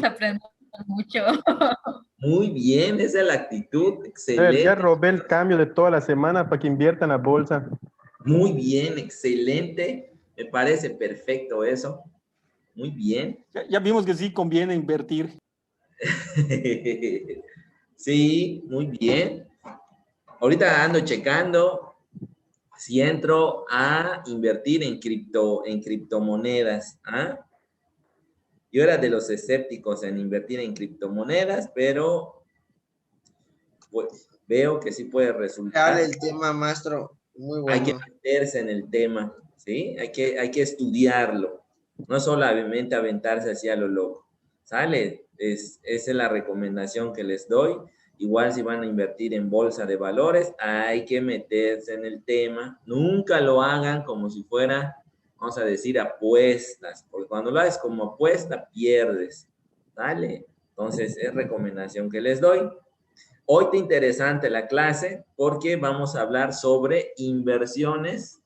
aprendiendo mucho. Muy bien, esa es la actitud, Ya excelente. robé el cambio de toda la semana para que inviertan la bolsa. Muy bien, excelente. Me parece perfecto eso. Muy bien. Ya vimos que sí conviene invertir. Sí, muy bien. Ahorita ando checando si entro a invertir en criptomonedas. ¿Ah? Yo era de los escépticos en invertir en criptomonedas, pero pues, veo que sí puede resultar. Real el tema, maestro. Muy Hay que bueno. meterse en el tema, ¿sí? Hay que estudiarlo. No solamente aventarse hacia lo loco. ¿Sale? Esa es la recomendación que les doy. Igual si van a invertir en bolsa de valores, hay que meterse en el tema. Nunca lo hagan como si fuera, vamos a decir, apuestas, porque cuando lo haces como apuesta, pierdes. ¿Sale? Entonces, es recomendación que les doy. Hoy te interesante la clase porque vamos a hablar sobre inversiones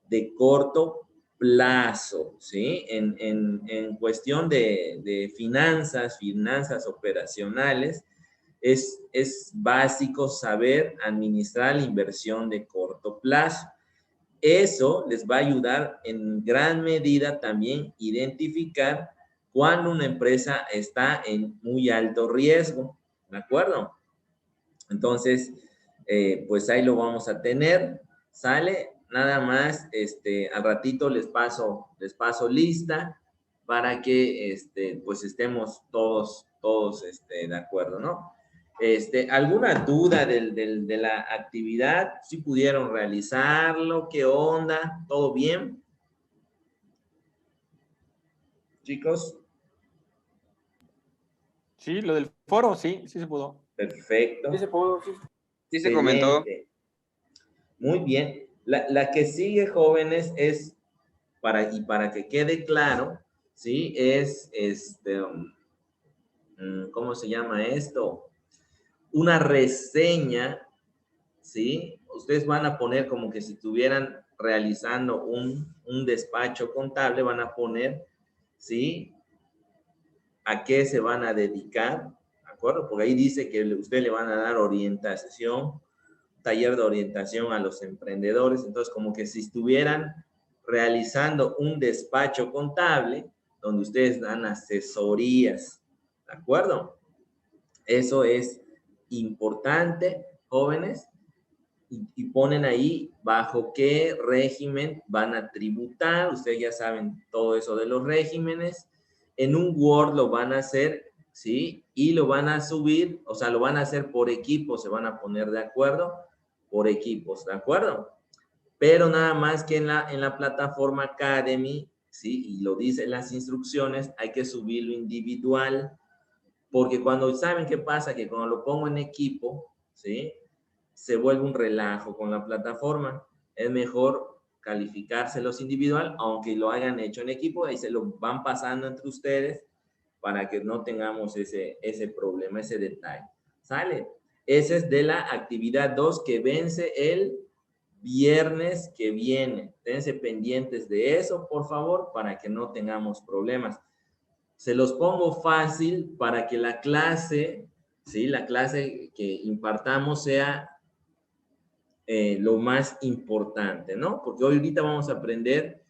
de corto plazo, ¿sí? En cuestión de finanzas operacionales, es básico saber administrar la inversión de corto plazo. Eso les va a ayudar en gran medida también identificar cuando una empresa está en muy alto riesgo, ¿de acuerdo? Entonces, pues ahí lo vamos a tener, ¿sale? Nada más, al ratito les paso lista para que, pues estemos todos, de acuerdo, ¿no? ¿Alguna duda de la actividad? ¿Si pudieron realizarlo? ¿Qué onda? ¿Todo bien? Chicos, Sí, lo del foro, sí se pudo. perfecto. Sí se pudo, sí. Sí se comentó. Excelente. Muy bien. La que sigue, jóvenes, es para que quede claro, ¿sí? Es ¿cómo se llama esto? Una reseña, ¿sí? Ustedes van a poner como que si estuvieran realizando un despacho contable, van a poner, ¿sí? A qué se van a dedicar, ¿de acuerdo? Porque ahí dice que ustedes le van a dar orientación, taller de orientación a los emprendedores, entonces como que si estuvieran realizando un despacho contable donde ustedes dan asesorías, ¿de acuerdo? Eso es importante, jóvenes, y ponen ahí bajo qué régimen van a tributar, ustedes ya saben todo eso de los regímenes, en un Word lo van a hacer, ¿sí? Y lo van a subir, o sea, lo van a hacer por equipo, se van a poner de acuerdo por equipos, ¿de acuerdo? Pero nada más que en la plataforma Academy, ¿sí? Y lo dicen las instrucciones, hay que subirlo individual, porque cuando saben qué pasa, que cuando lo pongo en equipo, ¿sí? Se vuelve un relajo con la plataforma. Es mejor calificárselos individual, aunque lo hayan hecho en equipo, ahí se lo van pasando entre ustedes para que no tengamos ese problema, ese detalle. ¿Sale? Ese es de la actividad 2 que vence el viernes que viene. Tense pendientes de eso, por favor, para que no tengamos problemas. Se los pongo fácil para que la clase, ¿sí? La clase que impartamos sea lo más importante, ¿no? Porque hoy ahorita vamos a aprender,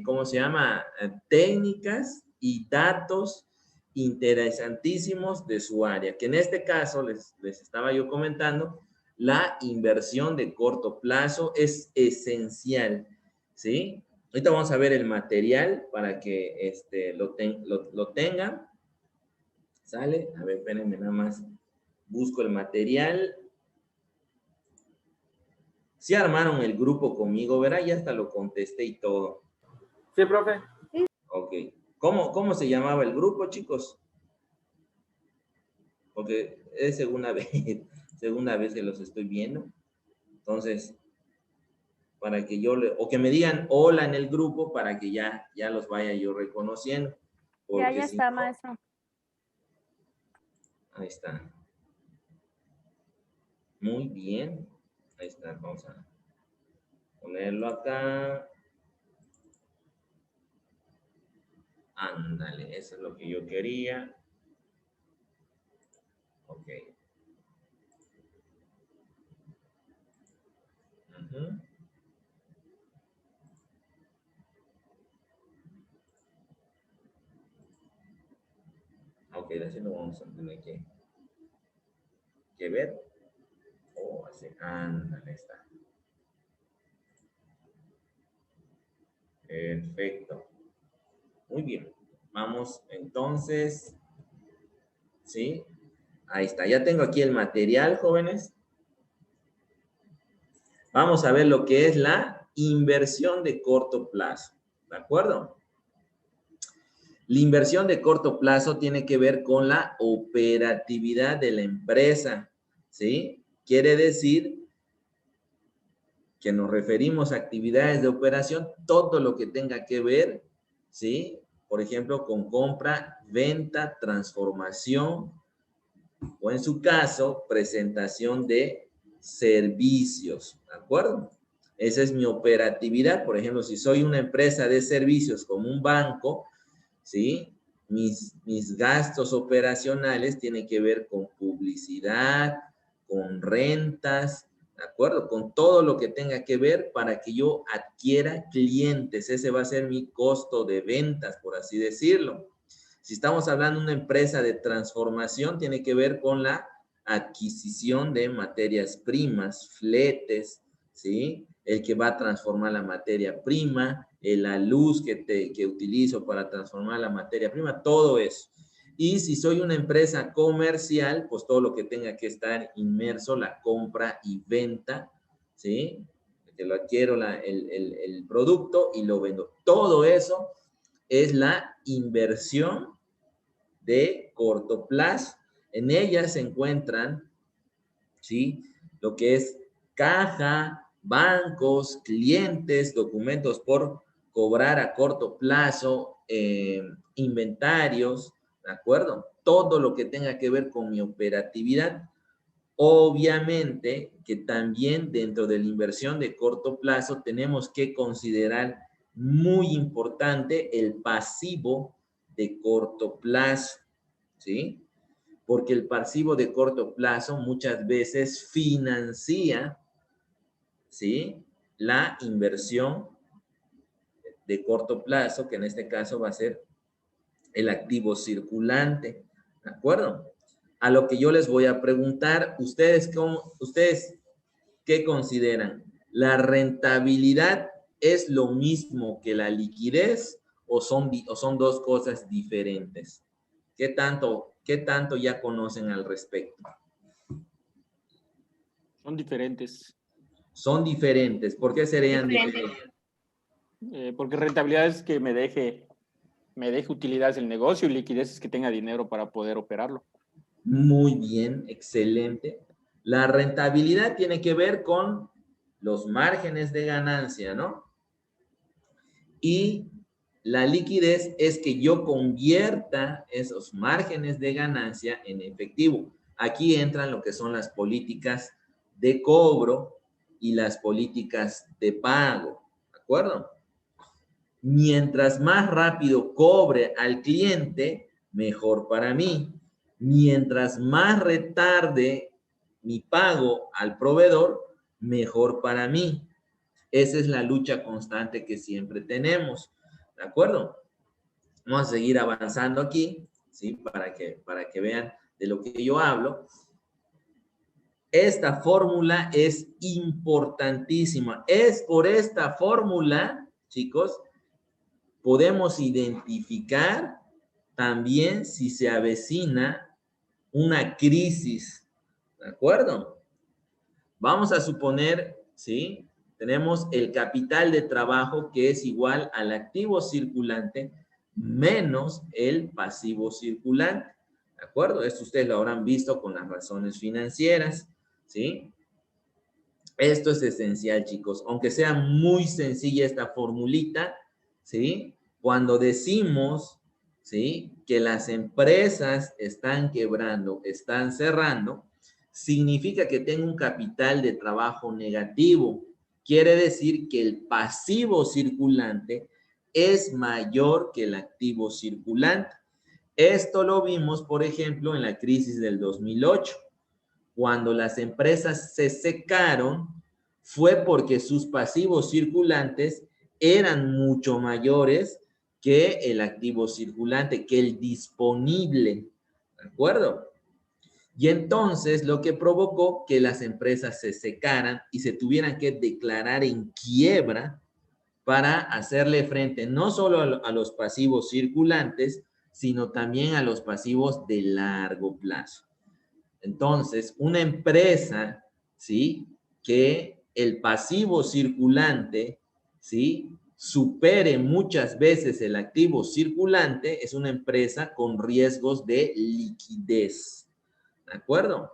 ¿cómo se llama? Técnicas y datos interesantísimos de su área, que en este caso, les estaba yo comentando, la inversión de corto plazo es esencial, ¿sí? Ahorita vamos a ver el material para que lo tengan, ¿sale? A ver, espérenme nada más, busco el material. Sí armaron el grupo conmigo, ¿verdad? Ya hasta lo contesté y todo. Sí, profe. Ok. ¿Cómo se llamaba el grupo, chicos? Porque es segunda vez que los estoy viendo. Entonces, para que o que me digan hola en el grupo para que ya los vaya yo reconociendo. Porque Ya si está, no, maestro. ahí está. Muy bien. Ahí está. Vamos a ponerlo acá. Ándale, eso es lo que yo quería. Ok. Ujú. Ok, así lo vamos a tener que ver. Oh, así, ándale, está. Perfecto. Muy bien. Vamos entonces, ¿sí? Ahí está. Ya tengo aquí el material, jóvenes. Vamos a ver lo que es la inversión de corto plazo. ¿De acuerdo? La inversión de corto plazo tiene que ver con la operatividad de la empresa, ¿sí? Quiere decir que nos referimos a actividades de operación, todo lo que tenga que ver, ¿sí? Por ejemplo, con compra, venta, transformación, o en su caso, presentación de servicios, ¿de acuerdo? Esa es mi operatividad. Por ejemplo, si soy una empresa de servicios como un banco, ¿sí? Mis gastos operacionales tienen que ver con publicidad, con rentas, ¿de acuerdo? Con todo lo que tenga que ver para que yo adquiera clientes. Ese va a ser mi costo de ventas, por así decirlo. Si estamos hablando de una empresa de transformación, tiene que ver con la adquisición de materias primas, fletes, ¿sí? El que va a transformar la materia prima, la luz que utilizo para transformar la materia prima, todo eso. Y si soy una empresa comercial, pues todo lo que tenga que estar inmerso, la compra y venta, ¿sí? Que lo adquiero el producto y lo vendo. Todo eso es la inversión de corto plazo. En ella se encuentran, ¿sí? Lo que es caja, bancos, clientes, documentos por cobrar a corto plazo, inventarios, ¿de acuerdo? Todo lo que tenga que ver con mi operatividad. Obviamente que también dentro de la inversión de corto plazo tenemos que considerar muy importante el pasivo de corto plazo, ¿sí? Porque el pasivo de corto plazo muchas veces financia, ¿sí? La inversión de corto plazo, que en este caso va a ser el activo circulante, ¿de acuerdo? A lo que yo les voy a preguntar, ¿ustedes qué consideran? ¿La rentabilidad es lo mismo que la liquidez o son dos cosas diferentes? ¿Qué tanto ya conocen al respecto? Son diferentes. Son diferentes. ¿Por qué serían diferentes? Porque rentabilidad es que me deje utilidades el negocio y liquidez es que tenga dinero para poder operarlo. Muy bien, excelente. La rentabilidad tiene que ver con los márgenes de ganancia, ¿no? Y la liquidez es que yo convierta esos márgenes de ganancia en efectivo. Aquí entran lo que son las políticas de cobro y las políticas de pago, ¿de acuerdo? Mientras más rápido cobre al cliente, mejor para mí. Mientras más retarde mi pago al proveedor, mejor para mí. Esa es la lucha constante que siempre tenemos. ¿De acuerdo? Vamos a seguir avanzando aquí, ¿sí? Para que vean de lo que yo hablo. Esta fórmula es importantísima. Es por esta fórmula, chicos, podemos identificar también si se avecina una crisis, ¿de acuerdo? Vamos a suponer, ¿sí? Tenemos el capital de trabajo que es igual al activo circulante menos el pasivo circulante, ¿de acuerdo? Esto ustedes lo habrán visto con las razones financieras, ¿sí? Esto es esencial, chicos. Aunque sea muy sencilla esta formulita, ¿sí? Cuando decimos, ¿sí? Que las empresas están quebrando, están cerrando, significa que tengo un capital de trabajo negativo. Quiere decir que el pasivo circulante es mayor que el activo circulante. Esto lo vimos, por ejemplo, en la crisis del 2008. Cuando las empresas se secaron, fue porque sus pasivos circulantes eran mucho mayores que el activo circulante, que el disponible. ¿De acuerdo? Y entonces lo que provocó que las empresas se secaran y se tuvieran que declarar en quiebra para hacerle frente no solo a los pasivos circulantes, sino también a los pasivos de largo plazo. Entonces, una empresa, ¿sí?, que el pasivo circulante, ¿sí?, supere muchas veces el activo circulante, es una empresa con riesgos de liquidez. ¿De acuerdo?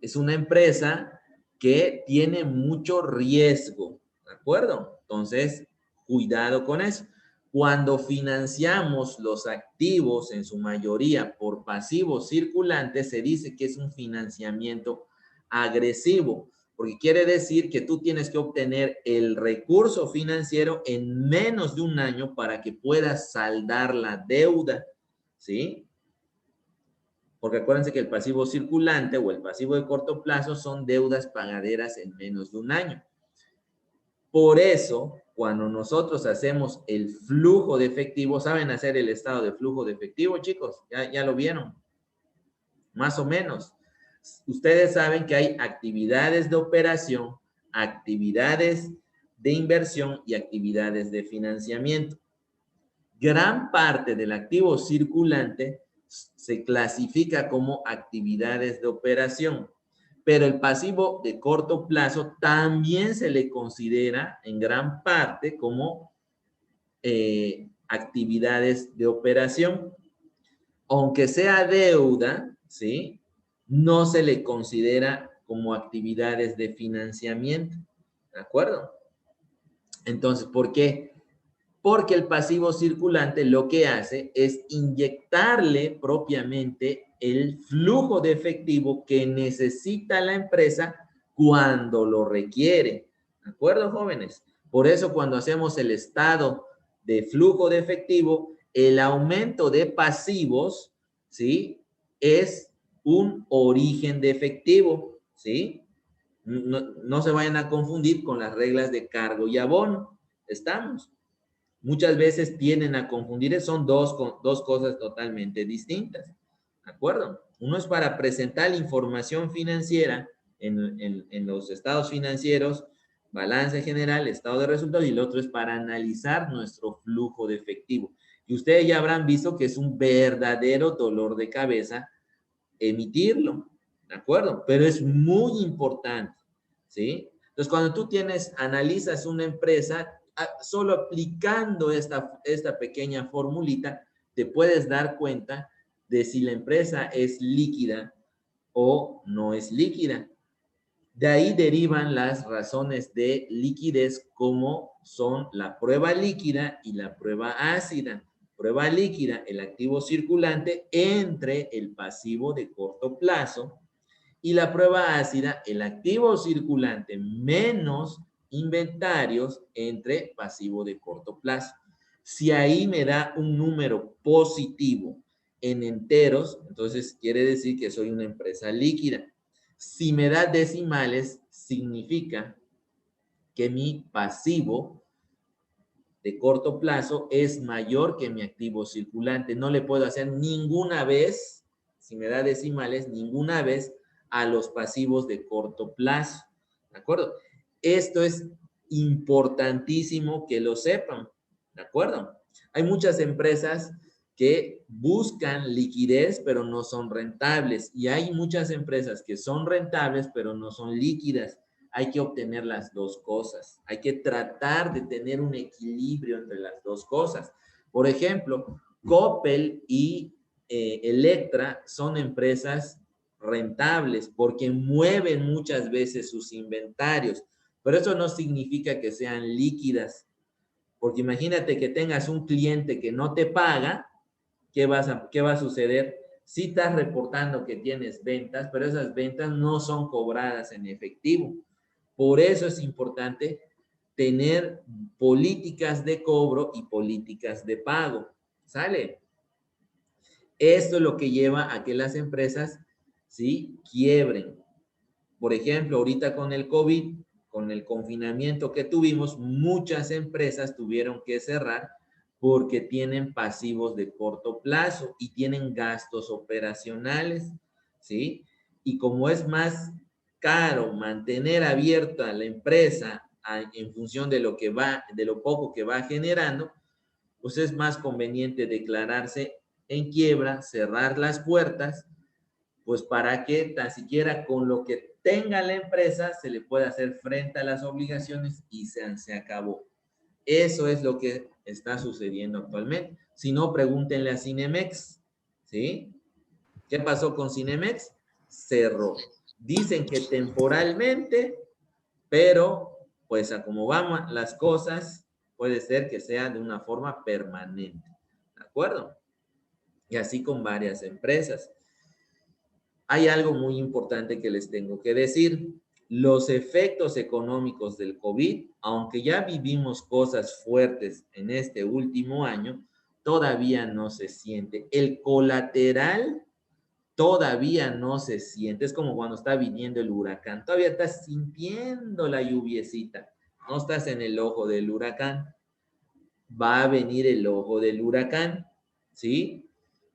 Es una empresa que tiene mucho riesgo. ¿De acuerdo? Entonces, cuidado con eso. Cuando financiamos los activos en su mayoría por pasivos circulantes, se dice que es un financiamiento agresivo, porque quiere decir que tú tienes que obtener el recurso financiero en menos de un año para que puedas saldar la deuda, ¿sí? Porque acuérdense que el pasivo circulante o el pasivo de corto plazo son deudas pagaderas en menos de un año. Por eso, cuando nosotros hacemos el flujo de efectivo, ¿saben hacer el estado de flujo de efectivo, chicos? ¿Ya lo vieron? Más o menos. Ustedes saben que hay actividades de operación, actividades de inversión y actividades de financiamiento. Gran parte del activo circulante se clasifica como actividades de operación, pero el pasivo de corto plazo también se le considera en gran parte como actividades de operación. Aunque sea deuda, ¿sí?, no se le considera como actividades de financiamiento. ¿De acuerdo? Entonces, ¿por qué? Porque el pasivo circulante lo que hace es inyectarle propiamente el flujo de efectivo que necesita la empresa cuando lo requiere. ¿De acuerdo, jóvenes? Por eso cuando hacemos el estado de flujo de efectivo, el aumento de pasivos, ¿sí?, es un origen de efectivo, ¿sí? No se vayan a confundir con las reglas de cargo y abono. ¿Estamos? Muchas veces tienden a confundir, son dos cosas totalmente distintas. ¿De acuerdo? Uno es para presentar la información financiera en los estados financieros, balance general, estado de resultados, y el otro es para analizar nuestro flujo de efectivo. Y ustedes ya habrán visto que es un verdadero dolor de cabeza emitirlo. ¿De acuerdo? Pero es muy importante. ¿Sí? Entonces, cuando tú analizas una empresa, solo aplicando esta pequeña formulita, te puedes dar cuenta de si la empresa es líquida o no es líquida. De ahí derivan las razones de liquidez, como son la prueba líquida y la prueba ácida. Prueba líquida, el activo circulante entre el pasivo de corto plazo, y la prueba ácida, el activo circulante menos inventarios entre pasivo de corto plazo. Si ahí me da un número positivo en enteros, entonces quiere decir que soy una empresa líquida. Si me da decimales, significa que mi pasivo de corto plazo es mayor que mi activo circulante. No le puedo hacer ninguna vez, si me da decimales, ninguna vez a los pasivos de corto plazo. ¿De acuerdo? Esto es importantísimo que lo sepan. ¿De acuerdo? Hay muchas empresas que buscan liquidez, pero no son rentables. Y hay muchas empresas que son rentables, pero no son líquidas. Hay que obtener las dos cosas. Hay que tratar de tener un equilibrio entre las dos cosas. Por ejemplo, Coppel y Electra son empresas rentables porque mueven muchas veces sus inventarios, pero eso no significa que sean líquidas, porque imagínate que tengas un cliente que no te paga, ¿qué va a suceder? Sí estás reportando que tienes ventas, pero esas ventas no son cobradas en efectivo. Por eso es importante tener políticas de cobro y políticas de pago. ¿Sale? Esto es lo que lleva a que las empresas, ¿sí?, quiebren. Por ejemplo, ahorita con el COVID, con el confinamiento que tuvimos, muchas empresas tuvieron que cerrar porque tienen pasivos de corto plazo y tienen gastos operacionales, ¿sí? Y como es más caro mantener abierta la empresa en función de lo que va, de lo poco que va generando, pues es más conveniente declararse en quiebra, cerrar las puertas, pues para que tan siquiera con lo que tenga la empresa se le pueda hacer frente a las obligaciones y se acabó. Eso es lo que está sucediendo actualmente. Si no, pregúntenle a Cinemex, ¿sí? ¿Qué pasó con Cinemex? Cerró. Dicen que temporalmente, pero pues a como van las cosas, puede ser que sea de una forma permanente. ¿De acuerdo? Y así con varias empresas. Hay algo muy importante que les tengo que decir. Los efectos económicos del COVID, aunque ya vivimos cosas fuertes en este último año, todavía no se siente. El colateral todavía no se siente. Es como cuando está viniendo el huracán. Todavía estás sintiendo la lluviecita. No estás en el ojo del huracán. Va a venir el ojo del huracán, ¿sí?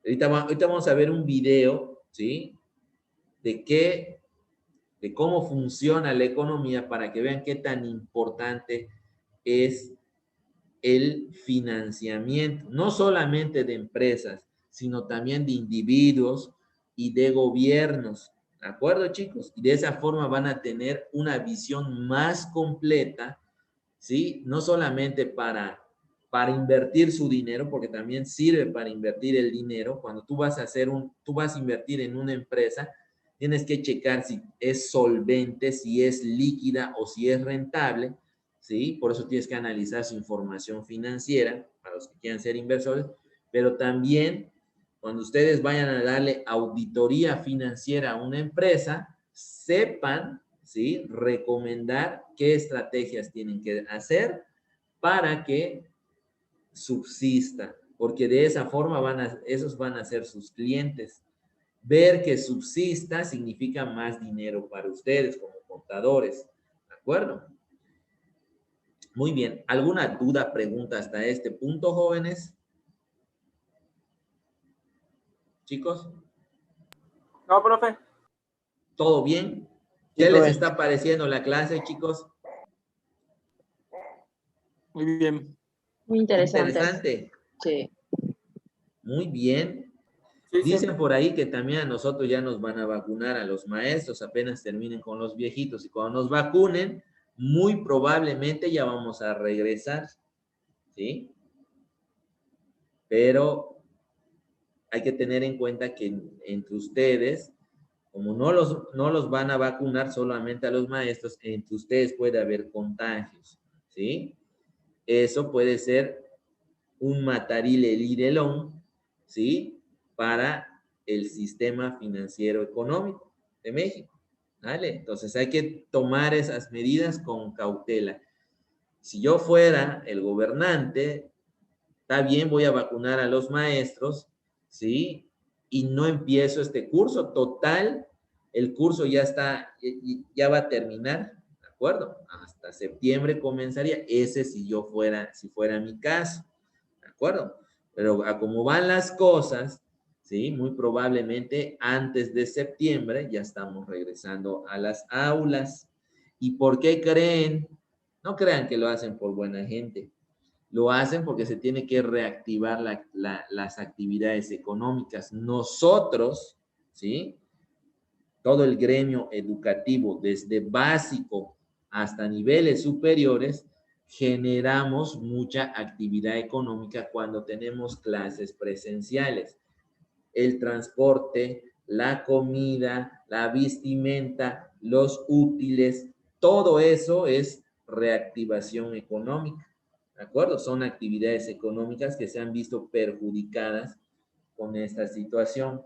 Ahorita vamos a ver un video, ¿sí?, de cómo funciona la economía para que vean qué tan importante es el financiamiento, no solamente de empresas, sino también de individuos y de gobiernos. ¿De acuerdo, chicos? Y de esa forma van a tener una visión más completa, ¿sí? No solamente para invertir su dinero, porque también sirve para invertir el dinero. Cuando tú vas a invertir en una empresa, tienes que checar si es solvente, si es líquida o si es rentable, ¿sí? Por eso tienes que analizar su información financiera para los que quieran ser inversores, pero también cuando ustedes vayan a darle auditoría financiera a una empresa, sepan, ¿sí?, recomendar qué estrategias tienen que hacer para que subsista, porque de esa forma esos van a ser sus clientes. Ver que subsista significa más dinero para ustedes como contadores, ¿de acuerdo? Muy bien. ¿Alguna duda, pregunta hasta este punto, jóvenes? ¿Chicos? No, profe. ¿Todo bien? Sí, ¿Qué les profe. está pareciendo la clase, chicos? Muy bien. Muy interesantes. Interesante. Sí. Muy bien. Sí, sí. Dicen por ahí que también a nosotros ya nos van a vacunar a los maestros, apenas terminen con los viejitos. Y cuando nos vacunen, muy probablemente ya vamos a regresar, ¿sí? Pero hay que tener en cuenta que entre ustedes, como no los van a vacunar solamente a los maestros, entre ustedes puede haber contagios, ¿sí? Eso puede ser un matarile-lirelón, ¿sí?, para el sistema financiero económico de México, ¿vale? Entonces hay que tomar esas medidas con cautela. Si yo fuera el gobernante, está bien, voy a vacunar a los maestros, ¿sí? Y no empiezo este curso. Total, el curso ya está, ya va a terminar, ¿de acuerdo? Hasta septiembre comenzaría. Ese si fuera mi caso, ¿de acuerdo? Pero a cómo van las cosas, ¿sí? Muy probablemente antes de septiembre ya estamos regresando a las aulas. ¿Y por qué creen? No crean que lo hacen por buena gente. Lo hacen porque se tiene que reactivar las actividades económicas. Nosotros, ¿sí?, todo el gremio educativo, desde básico hasta niveles superiores, generamos mucha actividad económica cuando tenemos clases presenciales. El transporte, la comida, la vestimenta, los útiles, todo eso es reactivación económica. ¿De acuerdo? Son actividades económicas que se han visto perjudicadas con esta situación.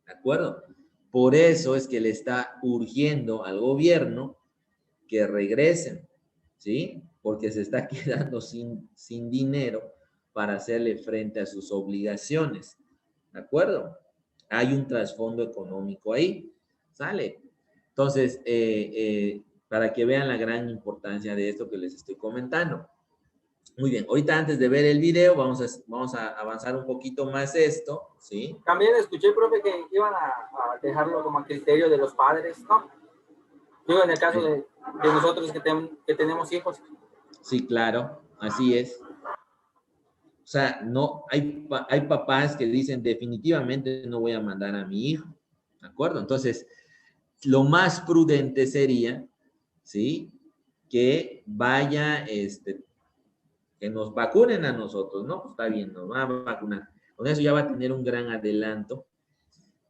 ¿De acuerdo? Por eso es que le está urgiendo al gobierno que regresen, ¿sí? porque se está quedando sin dinero para hacerle frente a sus obligaciones. ¿De acuerdo? Hay un trasfondo económico ahí. ¿Sale? Entonces, para que vean la gran importancia de esto que les estoy comentando. Muy bien, ahorita antes de ver el video, vamos a avanzar un poquito más esto, ¿sí? También escuché, profe, que iban a dejarlo como a criterio de los padres, ¿no? Digo, en el caso de nosotros que tenemos hijos. Sí, claro, así es. O sea, no, hay papás que dicen definitivamente no voy a mandar a mi hijo, ¿de acuerdo? Entonces, lo más prudente sería, ¿sí? Que vaya, que nos vacunen a nosotros, ¿no? Pues está bien, nos van a vacunar. Con eso ya va a tener un gran adelanto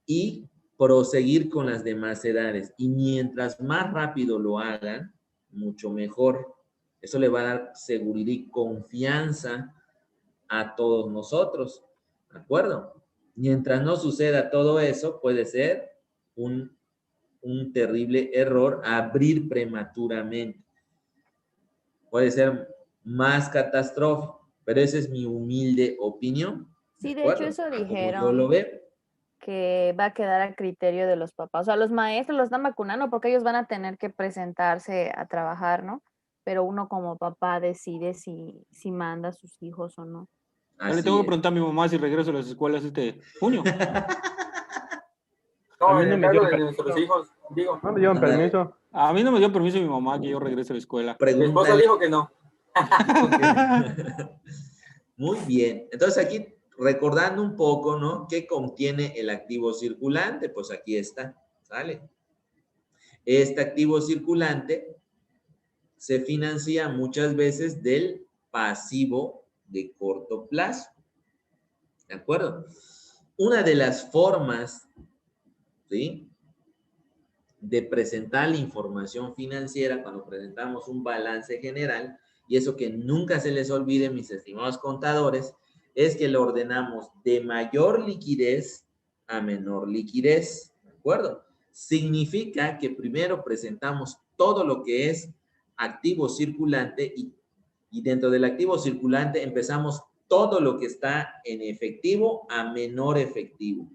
y proseguir con las demás edades. Y mientras más rápido lo hagan, mucho mejor. Eso le va a dar seguridad y confianza a todos nosotros, ¿de acuerdo? Mientras no suceda todo eso, puede ser un terrible error abrir prematuramente. Puede ser más catastrófico, pero esa es mi humilde opinión. Sí, de hecho eso Como yo dijeron, lo veo. que va a quedar a criterio de los papás. O sea, los maestros los están vacunando porque ellos van a tener que presentarse a trabajar, ¿no? Pero uno como papá decide si manda a sus hijos o no. Ya le tengo que preguntar a mi mamá si regreso a las escuelas este junio. No, A mí en no el me caso dio de nuestros hijos, digo. No me dieron permiso. A mí no me dio permiso mi mamá que yo regrese a la escuela. Mi esposa dijo que no. Muy bien. Entonces aquí, recordando un poco, ¿no? ¿Qué contiene el activo circulante? Pues aquí está, ¿sale? Este activo circulante se financia muchas veces del pasivo de corto plazo. ¿De acuerdo? Una de las formas, ¿sí?, de presentar la información financiera cuando presentamos un balance general, y eso que nunca se les olvide, mis estimados contadores, es que lo ordenamos de mayor liquidez a menor liquidez, ¿de acuerdo? Significa que primero presentamos todo lo que es activo circulante y dentro del activo circulante empezamos todo lo que está en efectivo a menor efectivo.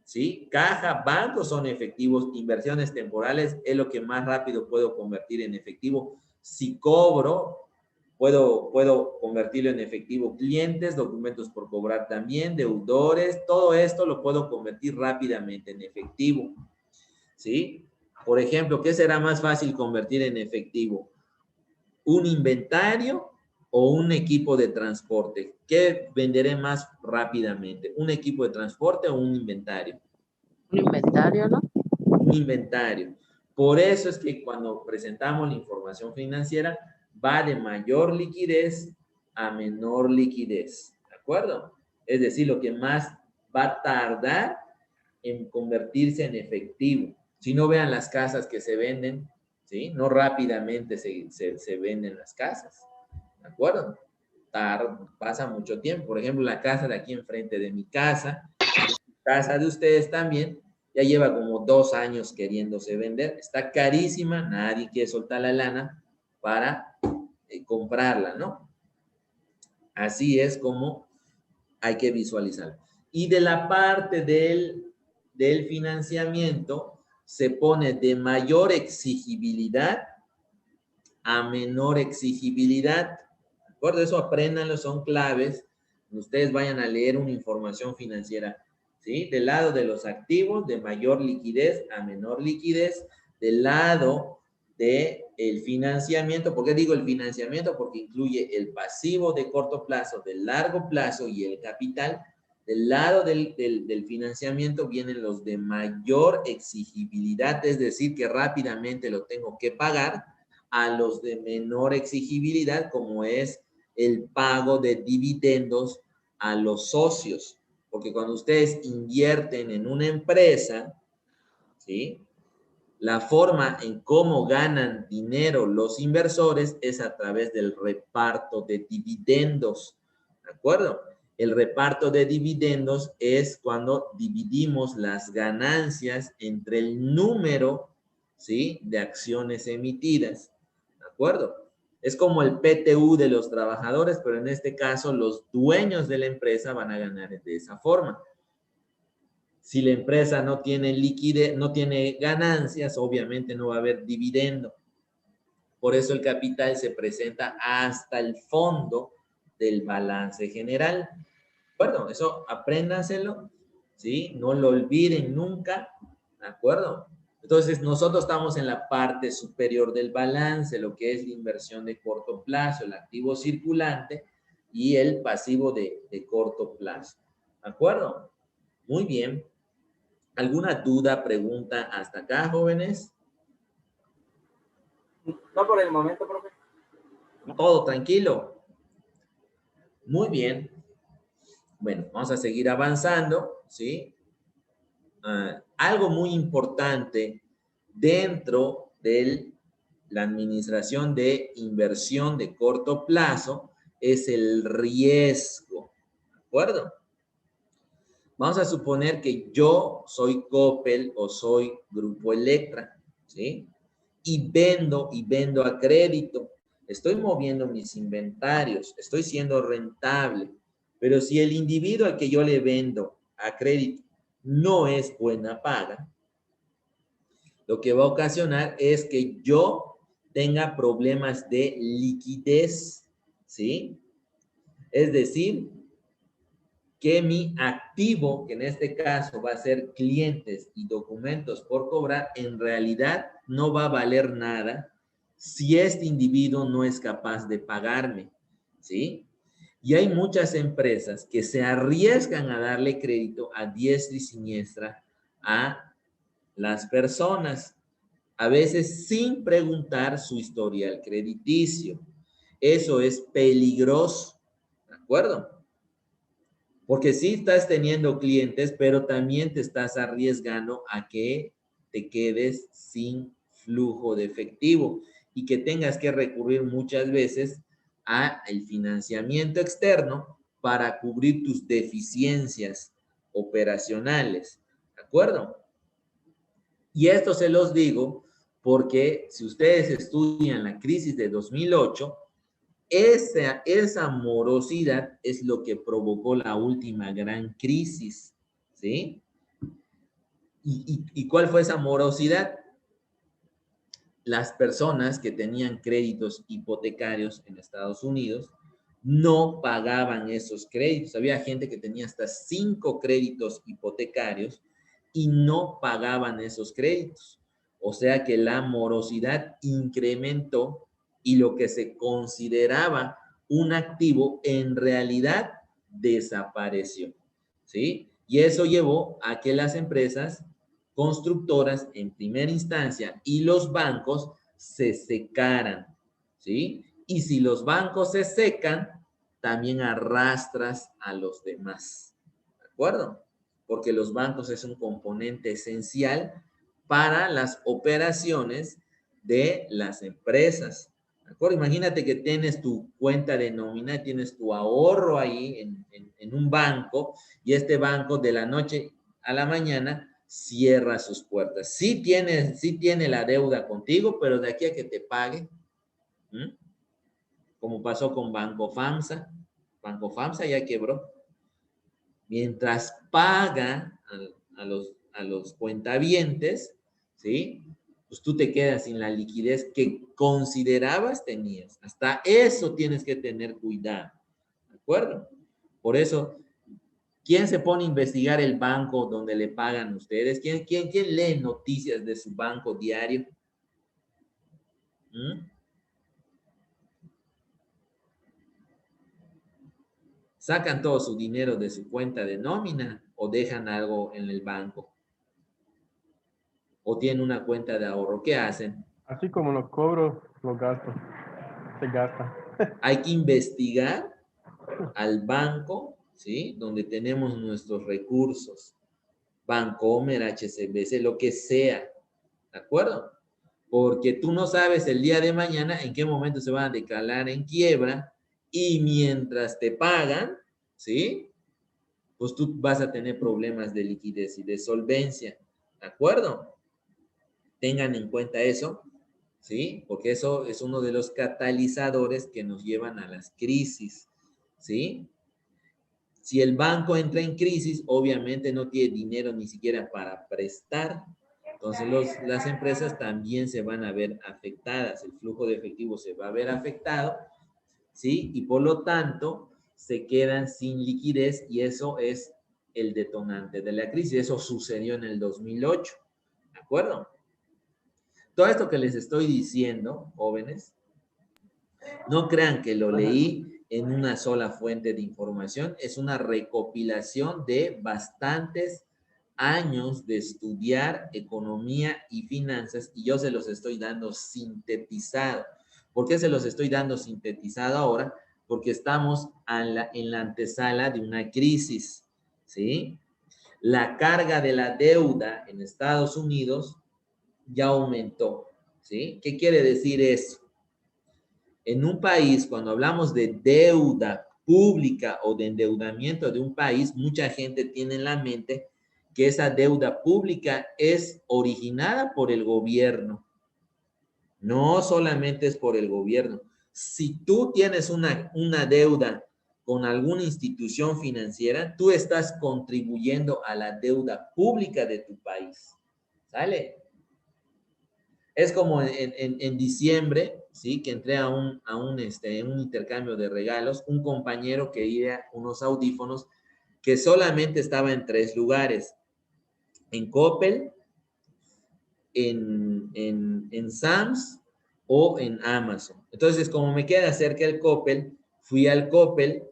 ¿Sí? Caja, bancos son efectivos, inversiones temporales es lo que más rápido puedo convertir en efectivo. Si cobro, puedo convertirlo en efectivo. Clientes, documentos por cobrar también, deudores, todo esto lo puedo convertir rápidamente en efectivo. ¿Sí? Por ejemplo, ¿qué será más fácil convertir en efectivo? ¿Un inventario o un equipo de transporte? ¿Qué venderé más rápidamente? ¿Un equipo de transporte o un inventario? Un inventario, ¿no? Un inventario. Por eso es que cuando presentamos la información financiera va de mayor liquidez a menor liquidez. ¿De acuerdo? Es decir, lo que más va a tardar en convertirse en efectivo. Si no, vean las casas que se venden, ¿sí? No rápidamente se venden las casas. ¿De acuerdo? Pasa mucho tiempo. Por ejemplo, la casa de aquí enfrente de mi casa, casa de ustedes también, ya lleva como 2 años queriéndose vender. Está carísima, nadie quiere soltar la lana para comprarla, ¿no? Así es como hay que visualizarlo. Y de la parte del financiamiento se pone de mayor exigibilidad a menor exigibilidad. ¿De acuerdo? Eso apréndanlo, son claves. Ustedes vayan a leer una información financiera, ¿sí? Del lado de los activos, de mayor liquidez a menor liquidez. Del lado del financiamiento. ¿Por qué digo el financiamiento? Porque incluye el pasivo de corto plazo, de largo plazo y el capital. Del lado del financiamiento vienen los de mayor exigibilidad, es decir, que rápidamente lo tengo que pagar, a los de menor exigibilidad, como es el pago de dividendos a los socios. Porque cuando ustedes invierten en una empresa, ¿sí?, la forma en cómo ganan dinero los inversores es a través del reparto de dividendos, ¿de acuerdo? El reparto de dividendos es cuando dividimos las ganancias entre el número, ¿sí?, de acciones emitidas, ¿de acuerdo? Es como el PTU de los trabajadores, pero en este caso los dueños de la empresa van a ganar de esa forma. Si la empresa no tiene liquidez, no tiene ganancias, obviamente no va a haber dividendo. Por eso el capital se presenta hasta el fondo del balance general. Bueno, eso apréndanselo, ¿sí? No lo olviden nunca, ¿de acuerdo? Entonces, nosotros estamos en la parte superior del balance, lo que es la inversión de corto plazo, el activo circulante y el pasivo de corto plazo. ¿De acuerdo? Muy bien. ¿Alguna duda, pregunta hasta acá, jóvenes? No por el momento, profe. ¿Todo tranquilo? Muy bien. Bueno, vamos a seguir avanzando, ¿sí? Algo muy importante dentro de la administración de inversión de corto plazo es el riesgo, ¿de acuerdo? Vamos a suponer que yo soy Coppel o soy Grupo Electra, ¿sí? Y vendo a crédito. Estoy moviendo mis inventarios, estoy siendo rentable, pero si el individuo al que yo le vendo a crédito no es buena paga, lo que va a ocasionar es que yo tenga problemas de liquidez, ¿sí? Es decir, que mi activo, que en este caso va a ser clientes y documentos por cobrar, en realidad no va a valer nada si este individuo no es capaz de pagarme, ¿sí? Y hay muchas empresas que se arriesgan a darle crédito a diestra y siniestra a las personas, a veces sin preguntar su historial crediticio. Eso es peligroso, ¿de acuerdo? Porque sí estás teniendo clientes, pero también te estás arriesgando a que te quedes sin flujo de efectivo y que tengas que recurrir muchas veces a el financiamiento externo para cubrir tus deficiencias operacionales. ¿De acuerdo? Y esto se los digo porque si ustedes estudian la crisis de 2008, esa morosidad es lo que provocó la última gran crisis, ¿sí? ¿Y cuál fue esa morosidad? Las personas que tenían créditos hipotecarios en Estados Unidos no pagaban esos créditos. Había gente que tenía hasta 5 créditos hipotecarios y no pagaban esos créditos. O sea que la morosidad incrementó y lo que se consideraba un activo en realidad desapareció, ¿sí? Y eso llevó a que las empresas constructoras en primera instancia y los bancos se secaran, ¿sí? Y si los bancos se secan, también arrastras a los demás, ¿de acuerdo? Porque los bancos es un componente esencial para las operaciones de las empresas, ¿de acuerdo? Imagínate que tienes tu cuenta de nómina, tienes tu ahorro ahí en un banco y este banco de la noche a la mañana cierra sus puertas. Sí tiene la deuda contigo, pero de aquí a que te pague, ¿m? Como pasó con Banco FAMSA ya quebró. Mientras paga a los cuentavientes, ¿sí? Pues tú te quedas sin la liquidez que considerabas tenías. Hasta eso tienes que tener cuidado, ¿de acuerdo? Por eso, ¿quién se pone a investigar el banco donde le pagan ustedes? ¿Quién lee noticias de su banco diario? ¿Mm? ¿Sacan todo su dinero de su cuenta de nómina o dejan algo en el banco? ¿O tienen una cuenta de ahorro? ¿Qué hacen? Así como los cobro, los gasto. Se gasta. Hay que investigar al banco, ¿sí? Donde tenemos nuestros recursos. Bancomer, HSBC, lo que sea. ¿De acuerdo? Porque tú no sabes el día de mañana en qué momento se van a declarar en quiebra y mientras te pagan, ¿sí? Pues tú vas a tener problemas de liquidez y de solvencia. ¿De acuerdo? Tengan en cuenta eso. ¿sí? Porque eso es uno de los catalizadores que nos llevan a las crisis, ¿sí? Si el banco entra en crisis, obviamente no tiene dinero ni siquiera para prestar. Entonces las empresas también se van a ver afectadas, el flujo de efectivo se va a ver afectado, ¿sí? Y por lo tanto se quedan sin liquidez y eso es el detonante de la crisis. Eso sucedió en el 2008, ¿de acuerdo? Todo esto que les estoy diciendo, jóvenes, no crean que lo leí en una sola fuente de información, es una recopilación de bastantes años de estudiar economía y finanzas y yo se los estoy dando sintetizado. ¿Por qué se los estoy dando sintetizado ahora? Porque estamos en la antesala de una crisis, ¿sí? La carga de la deuda en Estados Unidos ya aumentó, ¿sí? ¿Qué quiere decir eso? En un país, cuando hablamos de deuda pública o de endeudamiento de un país, mucha gente tiene en la mente que esa deuda pública es originada por el gobierno. No solamente es por el gobierno. Si tú tienes una deuda con alguna institución financiera, tú estás contribuyendo a la deuda pública de tu país. ¿Sale? Es como en diciembre, ¿sí? Que entré a un intercambio de regalos, un compañero quería unos audífonos que solamente estaba en 3 lugares, en Coppel, en Sam's o en Amazon. Entonces, como me queda cerca el Coppel, fui al Coppel,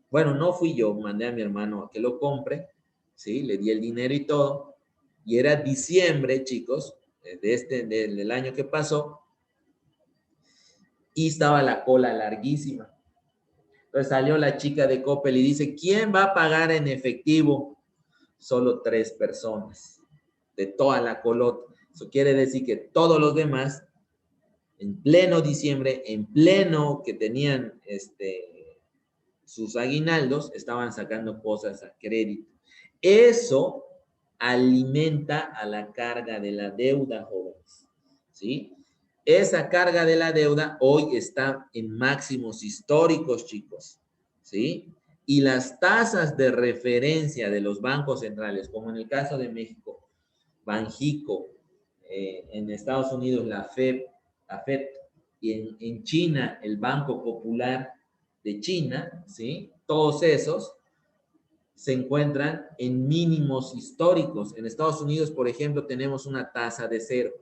bueno, no fui yo, mandé a mi hermano a que lo compre, ¿sí? Le di el dinero y todo, y era diciembre, chicos, del año que pasó, y estaba la cola larguísima. Entonces salió la chica de Coppel y dice, ¿quién va a pagar en efectivo? Solo 3 personas de toda la colota. Eso quiere decir que todos los demás, en pleno diciembre, en pleno que tenían sus aguinaldos, estaban sacando cosas a crédito. Eso alimenta a la carga de la deuda, jóvenes, ¿sí? Esa carga de la deuda hoy está en máximos históricos, chicos, ¿sí? Y las tasas de referencia de los bancos centrales, como en el caso de México, Banjico, en Estados Unidos la FED, y en China el Banco Popular de China, ¿sí? Todos esos se encuentran en mínimos históricos. En Estados Unidos, por ejemplo, tenemos una tasa de 0.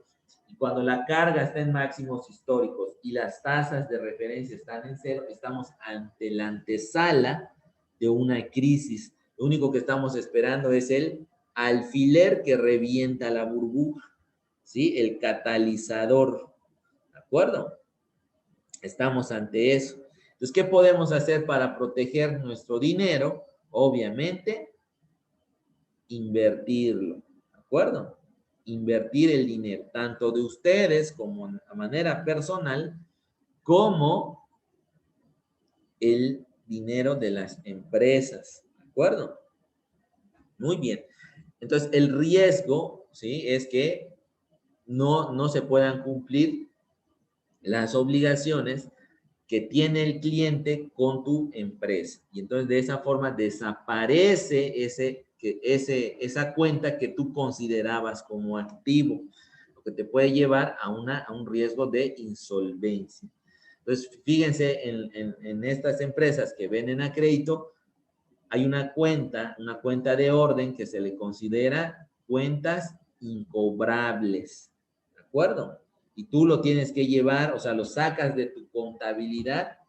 Y cuando la carga está en máximos históricos y las tasas de referencia están en 0, estamos ante la antesala de una crisis. Lo único que estamos esperando es el alfiler que revienta la burbuja, ¿sí? El catalizador, ¿de acuerdo? Estamos ante eso. Entonces, ¿qué podemos hacer para proteger nuestro dinero? Obviamente, invertirlo, ¿de acuerdo? Invertir el dinero, tanto de ustedes como a manera personal, como el dinero de las empresas, ¿de acuerdo? Muy bien. Entonces, el riesgo, ¿sí? Es que no se puedan cumplir las obligaciones que tiene el cliente con tu empresa. Y entonces de esa forma desaparece esa cuenta que tú considerabas como activo, lo que te puede llevar a un riesgo de insolvencia. Entonces, fíjense en estas empresas que venden a crédito, hay una cuenta de orden que se le considera cuentas incobrables, ¿de acuerdo? Y tú lo tienes que llevar, o sea, lo sacas de tu contabilidad,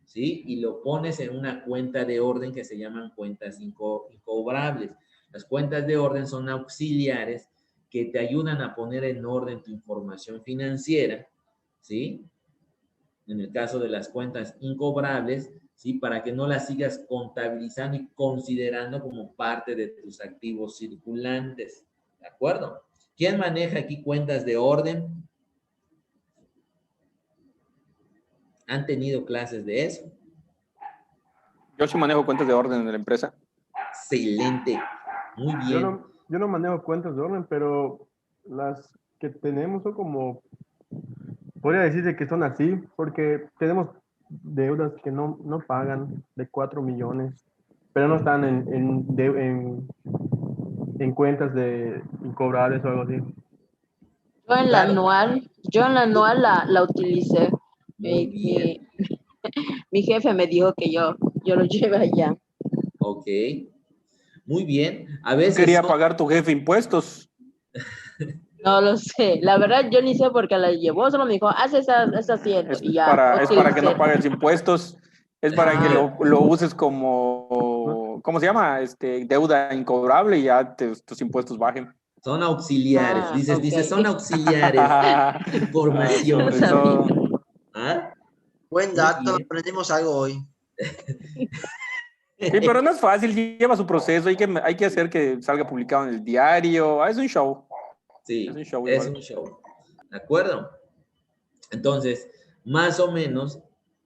¿sí? Y lo pones en una cuenta de orden que se llaman cuentas incobrables. Las cuentas de orden son auxiliares que te ayudan a poner en orden tu información financiera, ¿sí? En el caso de las cuentas incobrables, ¿sí? Para que no las sigas contabilizando y considerando como parte de tus activos circulantes, ¿de acuerdo? ¿Quién maneja aquí cuentas de orden? ¿Han tenido clases de eso? Yo sí manejo cuentas de orden de la empresa. Excelente. Muy bien. Yo no manejo cuentas de orden, pero las que tenemos son como podría decirse que son así, porque tenemos deudas que no pagan de 4 millones, pero no están en cuentas de incobrables o algo así. Claro. Yo en la anual la utilicé. Muy bien. Mi jefe me dijo que yo lo lleve allá. Ok. Muy bien. A veces Quería son- pagar tu jefe impuestos. No lo sé. La verdad, yo ni sé por qué la llevó. Solo me dijo, haz ese asiento. Es Y ya. para que utilicé. no pagues impuestos. Es para que Ah. lo uses como, ¿cómo se llama? Deuda incobrable y ya tus impuestos bajen. son auxiliares. Ah, Dices, ok. son auxiliares. Información. Sobre todo. ¿Ah? Buen Muy dato, bien. aprendimos algo hoy. Sí, pero no es fácil, lleva su proceso, hay que hacer que salga publicado en el diario. Es un show. Sí, Es un show es igual. un show. ¿De acuerdo? Entonces, más o menos,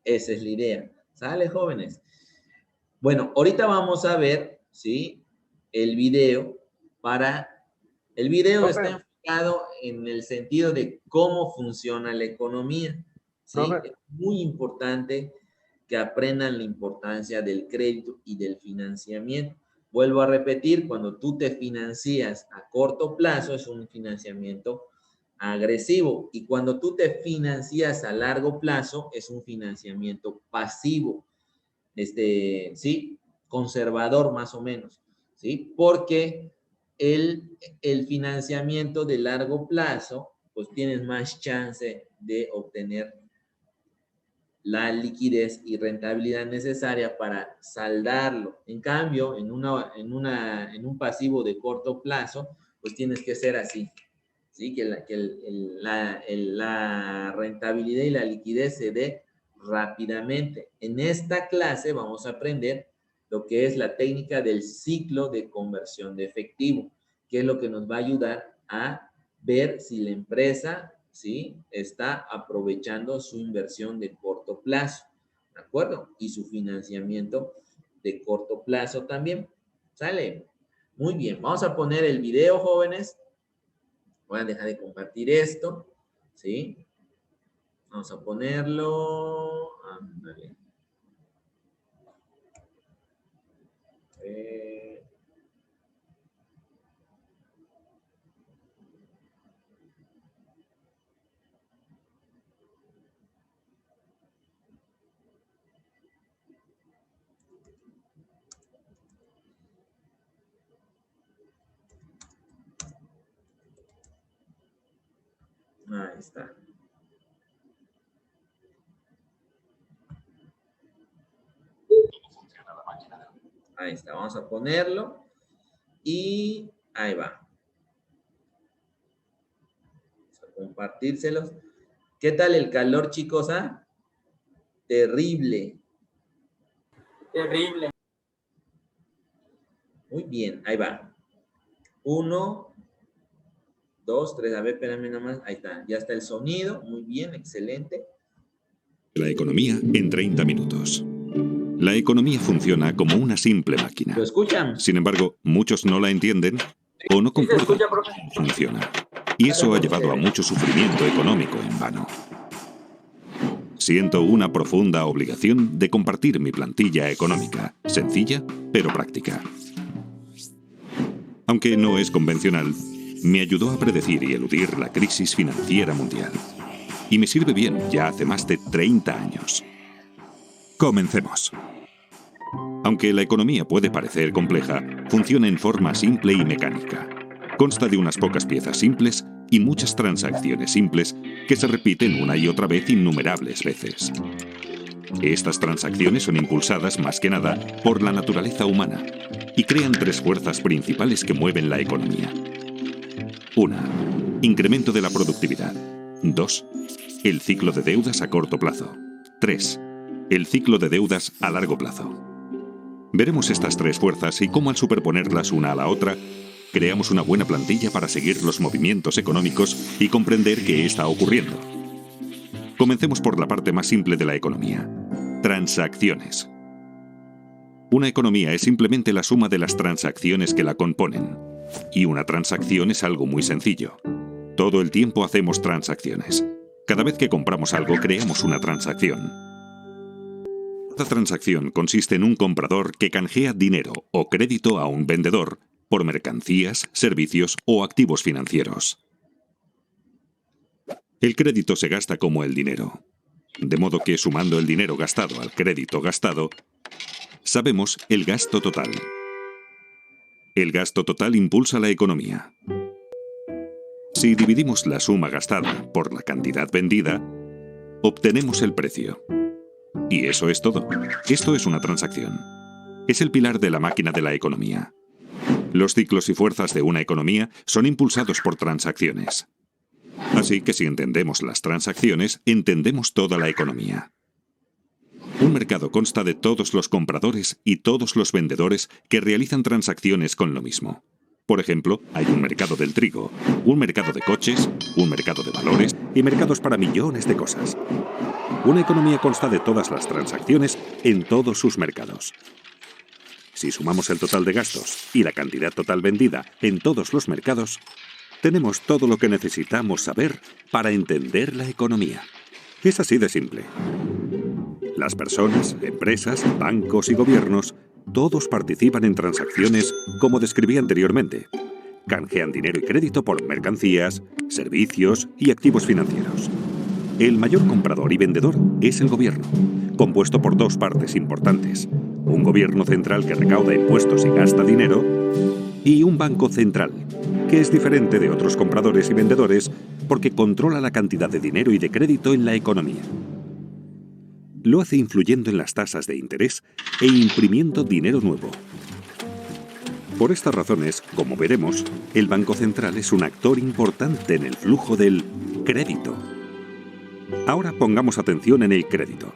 esa es la idea. ¿Sale, jóvenes? Bueno, ahorita vamos a ver, ¿sí? El video El video Profe. está enfocado en el sentido de cómo funciona la economía, ¿sí? Profe. Es muy importante que aprendan la importancia del crédito y del financiamiento. Vuelvo a repetir, cuando tú te financias a corto plazo es un financiamiento agresivo y cuando tú te financias a largo plazo es un financiamiento pasivo, sí, conservador más o menos, ¿sí? Porque el financiamiento de largo plazo, pues tienes más chance de obtener la liquidez y rentabilidad necesaria para saldarlo. En cambio, en un pasivo de corto plazo, pues tienes que ser así, ¿sí? Que la rentabilidad y la liquidez se dé rápidamente. En esta clase vamos a aprender lo que es la técnica del ciclo de conversión de efectivo, que es lo que nos va a ayudar a ver si la empresa, ¿sí?, está aprovechando su inversión de corto plazo, ¿de acuerdo? Y su financiamiento de corto plazo también. ¿Sale? Muy bien, vamos a poner el video, jóvenes. Voy a dejar de compartir esto, ¿sí? Vamos a ponerlo. Ándale. Ahí está. Ahí está, vamos a ponerlo. Y ahí va. Vamos a compartírselos. ¿Qué tal el calor, chicos? ¿Ah? Terrible. Terrible. Muy bien, ahí va. 1, 2, 3. A ver, espérame nomás. Ahí está, ya está el sonido. Muy bien, excelente. La economía en 30 minutos. La economía funciona como una simple máquina. ¿Lo escuchan? Sin embargo, muchos no la entienden o no ¿Sí se comprueban escucha, profe? cómo funciona. Y eso ha llevado a mucho sufrimiento económico en vano. Siento una profunda obligación de compartir mi plantilla económica, sencilla pero práctica. Aunque no es convencional, me ayudó a predecir y eludir la crisis financiera mundial. Y me sirve bien ya hace más de 30 años. Comencemos. Aunque la economía puede parecer compleja, funciona en forma simple y mecánica. Consta de unas pocas piezas simples y muchas transacciones simples que se repiten una y otra vez innumerables veces. Estas transacciones son impulsadas más que nada por la naturaleza humana y crean tres fuerzas principales que mueven la economía. 1. Incremento de la productividad. 2. El ciclo de deudas a corto plazo. 3. El ciclo de deudas a largo plazo. Veremos estas tres fuerzas y cómo al superponerlas una a la otra, creamos una buena plantilla para seguir los movimientos económicos y comprender qué está ocurriendo. Comencemos por la parte más simple de la economía. Transacciones. Una economía es simplemente la suma de las transacciones que la componen. Y una transacción es algo muy sencillo. Todo el tiempo hacemos transacciones. Cada vez que compramos algo, creamos una transacción. Esta transacción consiste en un comprador que canjea dinero o crédito a un vendedor por mercancías, servicios o activos financieros. El crédito se gasta como el dinero. De modo que sumando el dinero gastado al crédito gastado, sabemos el gasto total. El gasto total impulsa la economía. Si dividimos la suma gastada por la cantidad vendida, obtenemos el precio. Y eso es todo. Esto es una transacción. Es el pilar de la máquina de la economía. Los ciclos y fuerzas de una economía son impulsados por transacciones. Así que si entendemos las transacciones, entendemos toda la economía. Un mercado consta de todos los compradores y todos los vendedores que realizan transacciones con lo mismo. Por ejemplo, hay un mercado del trigo, un mercado de coches, un mercado de valores y mercados para millones de cosas. Una economía consta de todas las transacciones en todos sus mercados. Si sumamos el total de gastos y la cantidad total vendida en todos los mercados, tenemos todo lo que necesitamos saber para entender la economía. Es así de simple. Las personas, empresas, bancos y gobiernos, todos participan en transacciones como describí anteriormente. Canjean dinero y crédito por mercancías, servicios y activos financieros. El mayor comprador y vendedor es el gobierno, compuesto por dos partes importantes. Un gobierno central que recauda impuestos y gasta dinero, y un banco central, que es diferente de otros compradores y vendedores porque controla la cantidad de dinero y de crédito en la economía. Lo hace influyendo en las tasas de interés e imprimiendo dinero nuevo. Por estas razones, como veremos, el Banco Central es un actor importante en el flujo del crédito. Ahora pongamos atención en el crédito.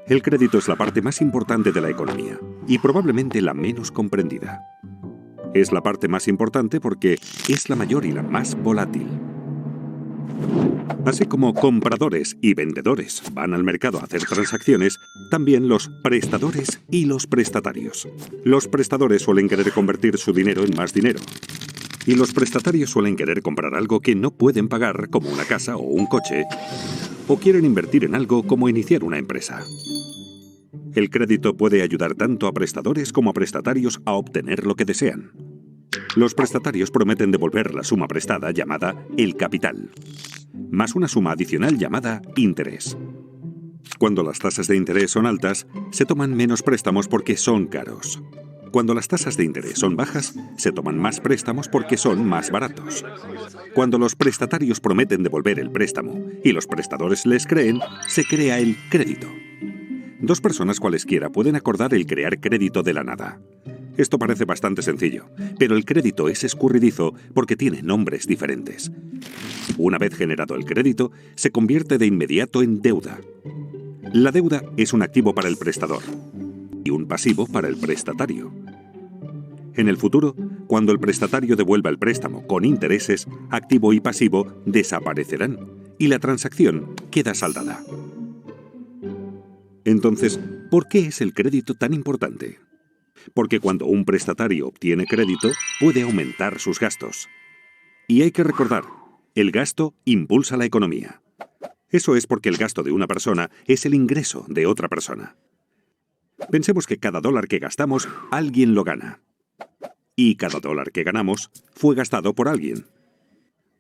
El crédito es la parte más importante de la economía y probablemente la menos comprendida. Es la parte más importante porque es la mayor y la más volátil. Así como compradores y vendedores van al mercado a hacer transacciones, también los prestadores y los prestatarios. Los prestadores suelen querer convertir su dinero en más dinero. Y los prestatarios suelen querer comprar algo que no pueden pagar, como una casa o un coche, o quieren invertir en algo como iniciar una empresa. El crédito puede ayudar tanto a prestadores como a prestatarios a obtener lo que desean. Los prestatarios prometen devolver la suma prestada llamada el capital, más una suma adicional llamada interés. Cuando las tasas de interés son altas, se toman menos préstamos porque son caros. Cuando las tasas de interés son bajas, se toman más préstamos porque son más baratos. Cuando los prestatarios prometen devolver el préstamo y los prestadores les creen, se crea el crédito. Dos personas cualesquiera pueden acordar el crear crédito de la nada. Esto parece bastante sencillo, pero el crédito es escurridizo porque tiene nombres diferentes. Una vez generado el crédito, se convierte de inmediato en deuda. La deuda es un activo para el prestador y un pasivo para el prestatario. En el futuro, cuando el prestatario devuelva el préstamo con intereses, activo y pasivo desaparecerán y la transacción queda saldada. Entonces, ¿por qué es el crédito tan importante? Porque cuando un prestatario obtiene crédito, puede aumentar sus gastos. Y hay que recordar, el gasto impulsa la economía. Eso es porque el gasto de una persona es el ingreso de otra persona. Pensemos que cada dólar que gastamos, alguien lo gana. Y cada dólar que ganamos fue gastado por alguien.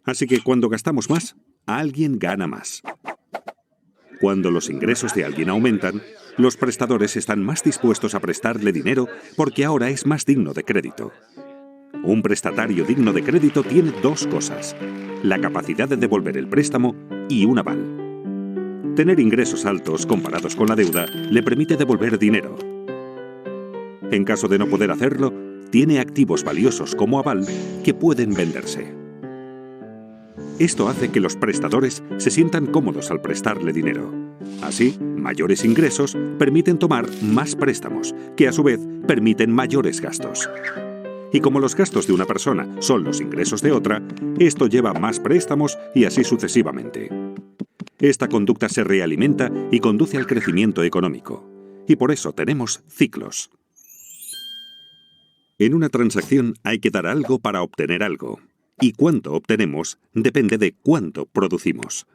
Así que cuando gastamos más, alguien gana más. Cuando los ingresos de alguien aumentan, los prestadores están más dispuestos a prestarle dinero porque ahora es más digno de crédito. Un prestatario digno de crédito tiene dos cosas: la capacidad de devolver el préstamo y un aval. Tener ingresos altos comparados con la deuda le permite devolver dinero. En caso de no poder hacerlo, tiene activos valiosos como aval que pueden venderse. Esto hace que los prestadores se sientan cómodos al prestarle dinero. Así, mayores ingresos permiten tomar más préstamos, que a su vez permiten mayores gastos. Y como los gastos de una persona son los ingresos de otra, esto lleva a más préstamos y así sucesivamente. Esta conducta se realimenta y conduce al crecimiento económico. Y por eso tenemos ciclos. En una transacción hay que dar algo para obtener algo. Y cuánto obtenemos depende de cuánto producimos.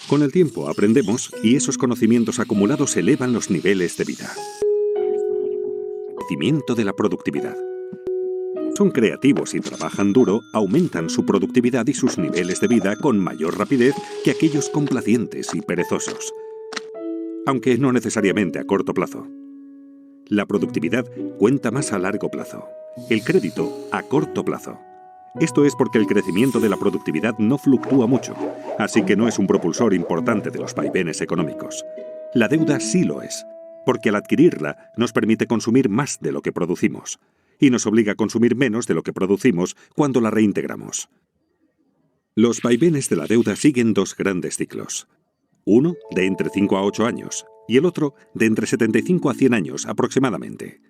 Con el tiempo aprendemos y esos conocimientos acumulados elevan los niveles de vida. Crecimiento de la productividad. Son creativos y trabajan duro, aumentan su productividad y sus niveles de vida con mayor rapidez que aquellos complacientes y perezosos. Aunque no necesariamente a corto plazo. La productividad cuenta más a largo plazo. El crédito a corto plazo. Esto es porque el crecimiento de la productividad no fluctúa mucho, así que no es un propulsor importante de los vaivenes económicos. La deuda sí lo es, porque al adquirirla nos permite consumir más de lo que producimos, y nos obliga a consumir menos de lo que producimos cuando la reintegramos. Los vaivenes de la deuda siguen dos grandes ciclos. Uno de entre 5 a 8 años, y el otro de entre 75 a 100 años aproximadamente.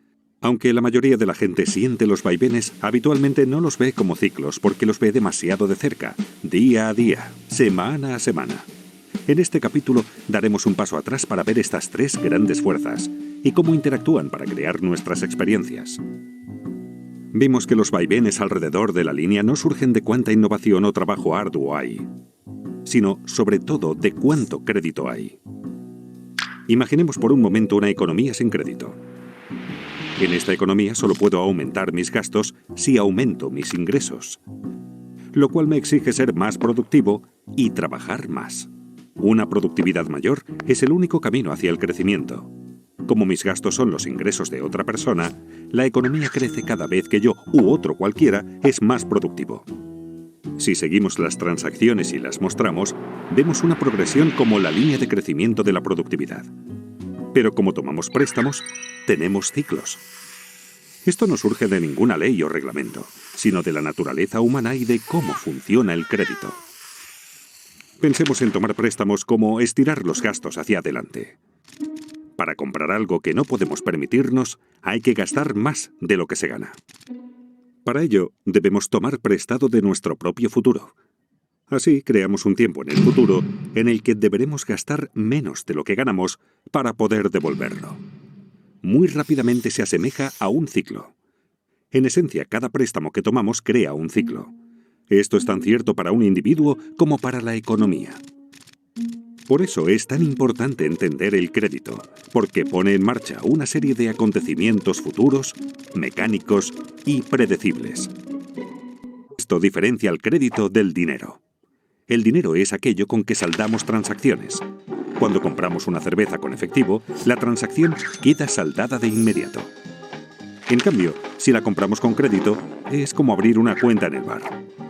Aunque la mayoría de la gente siente los vaivenes, habitualmente no los ve como ciclos porque los ve demasiado de cerca, día a día, semana a semana. En este capítulo daremos un paso atrás para ver estas tres grandes fuerzas y cómo interactúan para crear nuestras experiencias. Vimos que los vaivenes alrededor de la línea no surgen de cuánta innovación o trabajo arduo hay, sino sobre todo de cuánto crédito hay. Imaginemos por un momento una economía sin crédito. En esta economía solo puedo aumentar mis gastos si aumento mis ingresos, lo cual me exige ser más productivo y trabajar más. Una productividad mayor es el único camino hacia el crecimiento. Como mis gastos son los ingresos de otra persona, la economía crece cada vez que yo u otro cualquiera es más productivo. Si seguimos las transacciones y las mostramos, vemos una progresión como la línea de crecimiento de la productividad. Pero como tomamos préstamos, tenemos ciclos. Esto no surge de ninguna ley o reglamento, sino de la naturaleza humana y de cómo funciona el crédito. Pensemos en tomar préstamos como estirar los gastos hacia adelante. Para comprar algo que no podemos permitirnos, hay que gastar más de lo que se gana. Para ello, debemos tomar prestado de nuestro propio futuro. Así creamos un tiempo en el futuro en el que deberemos gastar menos de lo que ganamos para poder devolverlo. Muy rápidamente se asemeja a un ciclo. En esencia, cada préstamo que tomamos crea un ciclo. Esto es tan cierto para un individuo como para la economía. Por eso es tan importante entender el crédito, porque pone en marcha una serie de acontecimientos futuros, mecánicos y predecibles. Esto diferencia el crédito del dinero. El dinero es aquello con que saldamos transacciones. Cuando compramos una cerveza con efectivo, la transacción queda saldada de inmediato. En cambio, si la compramos con crédito, es como abrir una cuenta en el bar.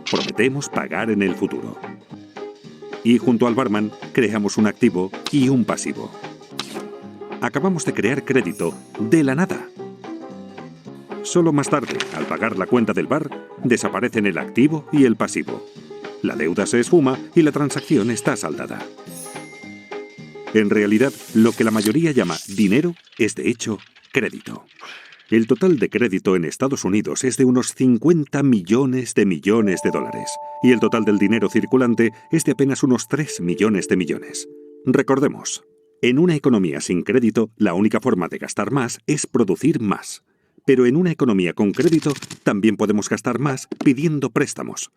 Prometemos pagar en el futuro. Y junto al barman, creamos un activo y un pasivo. Acabamos de crear crédito de la nada. Solo más tarde, al pagar la cuenta del bar, desaparecen el activo y el pasivo. La deuda se esfuma y la transacción está saldada. En realidad, lo que la mayoría llama dinero es de hecho crédito. El total de crédito en Estados Unidos es de unos 50 millones de dólares y el total del dinero circulante es de apenas unos 3 millones de millones. Recordemos, en una economía sin crédito, la única forma de gastar más es producir más. Pero en una economía con crédito, también podemos gastar más pidiendo préstamos.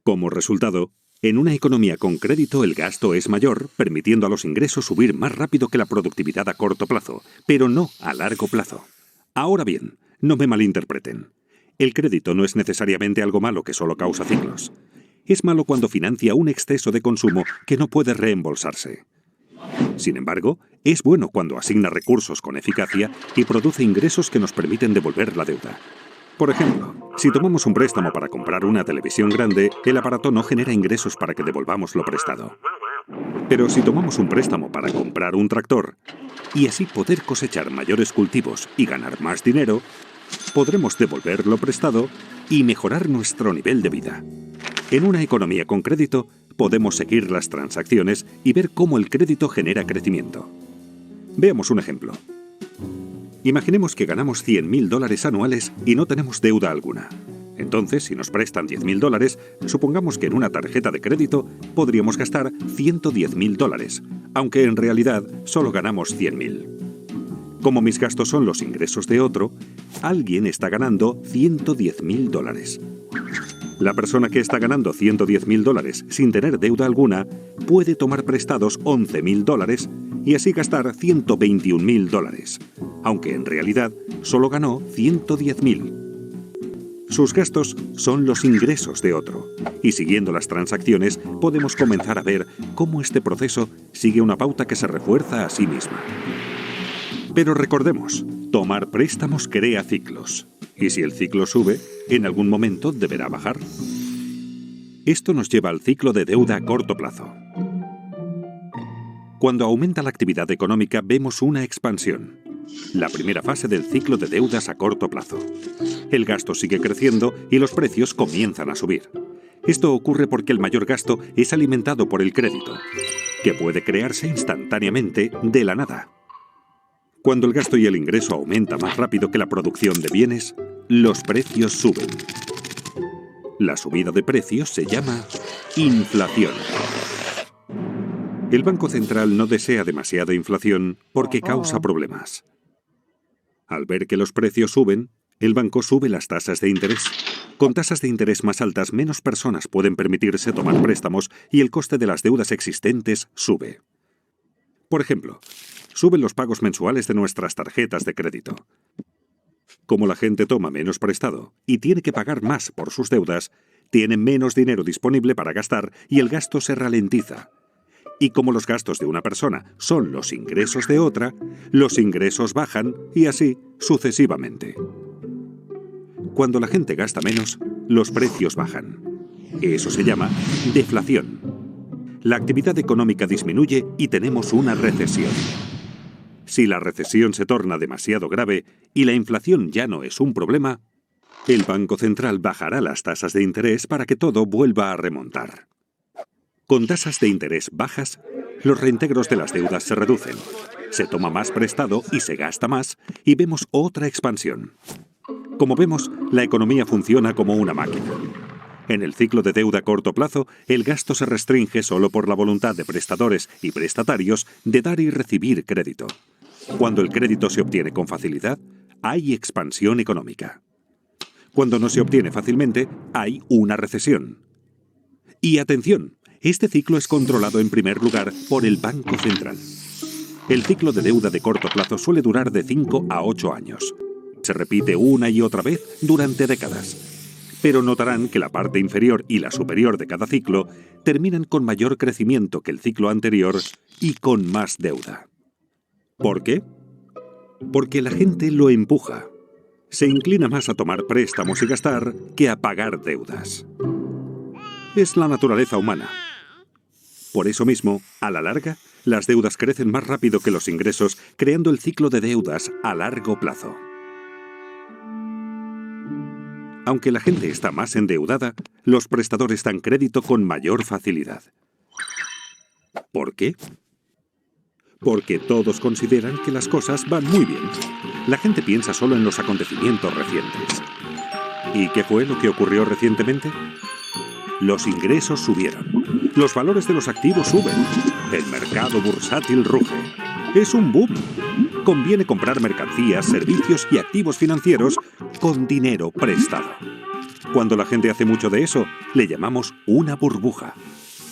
Como resultado, en una economía con crédito el gasto es mayor, permitiendo a los ingresos subir más rápido que la productividad a corto plazo, pero no a largo plazo. Ahora bien, no me malinterpreten. El crédito no es necesariamente algo malo que solo causa ciclos. Es malo cuando financia un exceso de consumo que no puede reembolsarse. Sin embargo, es bueno cuando asigna recursos con eficacia y produce ingresos que nos permiten devolver la deuda. Por ejemplo, si tomamos un préstamo para comprar una televisión grande, el aparato no genera ingresos para que devolvamos lo prestado. Pero si tomamos un préstamo para comprar un tractor, y así poder cosechar mayores cultivos y ganar más dinero, podremos devolver lo prestado y mejorar nuestro nivel de vida. En una economía con crédito, podemos seguir las transacciones y ver cómo el crédito genera crecimiento. Veamos un ejemplo. Imaginemos que ganamos $100.000 anuales y no tenemos deuda alguna. Entonces, si nos prestan $10.000, supongamos que en una tarjeta de crédito podríamos gastar $110.000, aunque en realidad solo ganamos $100.000. Como mis gastos son los ingresos de otro, alguien está ganando $110.000. La persona que está ganando $110.000 sin tener deuda alguna puede tomar prestados $11.000 y así gastar $121.000, aunque en realidad solo ganó $110.000. Sus gastos son los ingresos de otro, y siguiendo las transacciones podemos comenzar a ver cómo este proceso sigue una pauta que se refuerza a sí misma. Pero recordemos, tomar préstamos crea ciclos, y si el ciclo sube, en algún momento deberá bajar. Esto nos lleva al ciclo de deuda a corto plazo. Cuando aumenta la actividad económica vemos una expansión, la primera fase del ciclo de deudas a corto plazo. El gasto sigue creciendo y los precios comienzan a subir. Esto ocurre porque el mayor gasto es alimentado por el crédito, que puede crearse instantáneamente de la nada. Cuando el gasto y el ingreso aumenta más rápido que la producción de bienes, los precios suben. La subida de precios se llama inflación. El Banco Central no desea demasiada inflación porque causa problemas. Al ver que los precios suben, el banco sube las tasas de interés. Con tasas de interés más altas, menos personas pueden permitirse tomar préstamos y el coste de las deudas existentes sube. Por ejemplo, suben los pagos mensuales de nuestras tarjetas de crédito. Como la gente toma menos prestado y tiene que pagar más por sus deudas, tienen menos dinero disponible para gastar y el gasto se ralentiza. Y como los gastos de una persona son los ingresos de otra, los ingresos bajan y así sucesivamente. Cuando la gente gasta menos, los precios bajan. Eso se llama deflación. La actividad económica disminuye y tenemos una recesión. Si la recesión se torna demasiado grave y la inflación ya no es un problema, el Banco Central bajará las tasas de interés para que todo vuelva a remontar. Con tasas de interés bajas, los reintegros de las deudas se reducen, se toma más prestado y se gasta más, y vemos otra expansión. Como vemos, la economía funciona como una máquina. En el ciclo de deuda a corto plazo, el gasto se restringe solo por la voluntad de prestadores y prestatarios de dar y recibir crédito. Cuando el crédito se obtiene con facilidad, hay expansión económica. Cuando no se obtiene fácilmente, hay una recesión. Y atención, este ciclo es controlado en primer lugar por el Banco Central. El ciclo de deuda de corto plazo suele durar de 5 a 8 años. Se repite una y otra vez durante décadas. Pero notarán que la parte inferior y la superior de cada ciclo terminan con mayor crecimiento que el ciclo anterior y con más deuda. ¿Por qué? Porque la gente lo empuja. Se inclina más a tomar préstamos y gastar que a pagar deudas. Es la naturaleza humana. Por eso mismo, a la larga, las deudas crecen más rápido que los ingresos, creando el ciclo de deudas a largo plazo. Aunque la gente está más endeudada, los prestadores dan crédito con mayor facilidad. ¿Por qué? Porque todos consideran que las cosas van muy bien. La gente piensa solo en los acontecimientos recientes. ¿Y qué fue lo que ocurrió recientemente? Los ingresos subieron. Los valores de los activos suben. El mercado bursátil ruge. Es un boom. Conviene comprar mercancías, servicios y activos financieros con dinero prestado. Cuando la gente hace mucho de eso, le llamamos una burbuja.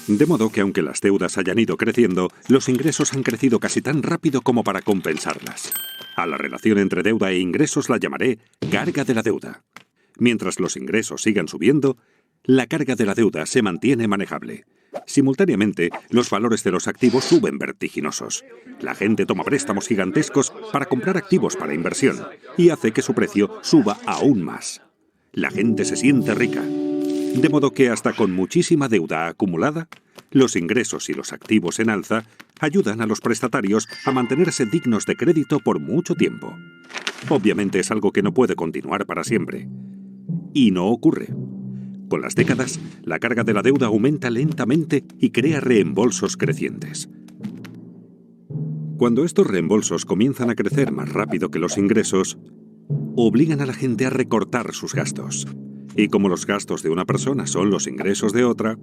De modo que aunque las deudas hayan ido creciendo, los ingresos han crecido casi tan rápido como para compensarlas. A la relación entre deuda e ingresos la llamaré carga de la deuda. Mientras los ingresos sigan subiendo, la carga de la deuda se mantiene manejable. Simultáneamente, los valores de los activos suben vertiginosos. La gente toma préstamos gigantescos para comprar activos para inversión y hace que su precio suba aún más. La gente se siente rica. De modo que hasta con muchísima deuda acumulada, los ingresos y los activos en alza ayudan a los prestatarios a mantenerse dignos de crédito por mucho tiempo. Obviamente es algo que no puede continuar para siempre. Y no ocurre. Con las décadas, la carga de la deuda aumenta lentamente y crea reembolsos crecientes. Cuando estos reembolsos comienzan a crecer más rápido que los ingresos, obligan a la gente a recortar sus gastos. Y como los gastos de una persona son los ingresos de otra,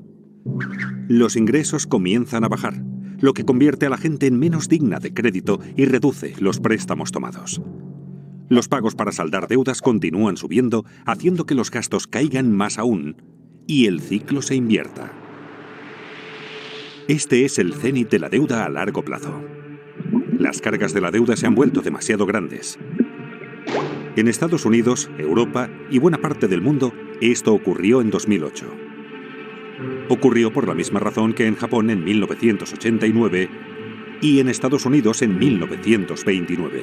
los ingresos comienzan a bajar, lo que convierte a la gente en menos digna de crédito y reduce los préstamos tomados. Los pagos para saldar deudas continúan subiendo, haciendo que los gastos caigan más aún, y el ciclo se invierta. Este es el cénit de la deuda a largo plazo. Las cargas de la deuda se han vuelto demasiado grandes. En Estados Unidos, Europa y buena parte del mundo, esto ocurrió en 2008. Ocurrió por la misma razón que en Japón en 1989 y en Estados Unidos en 1929.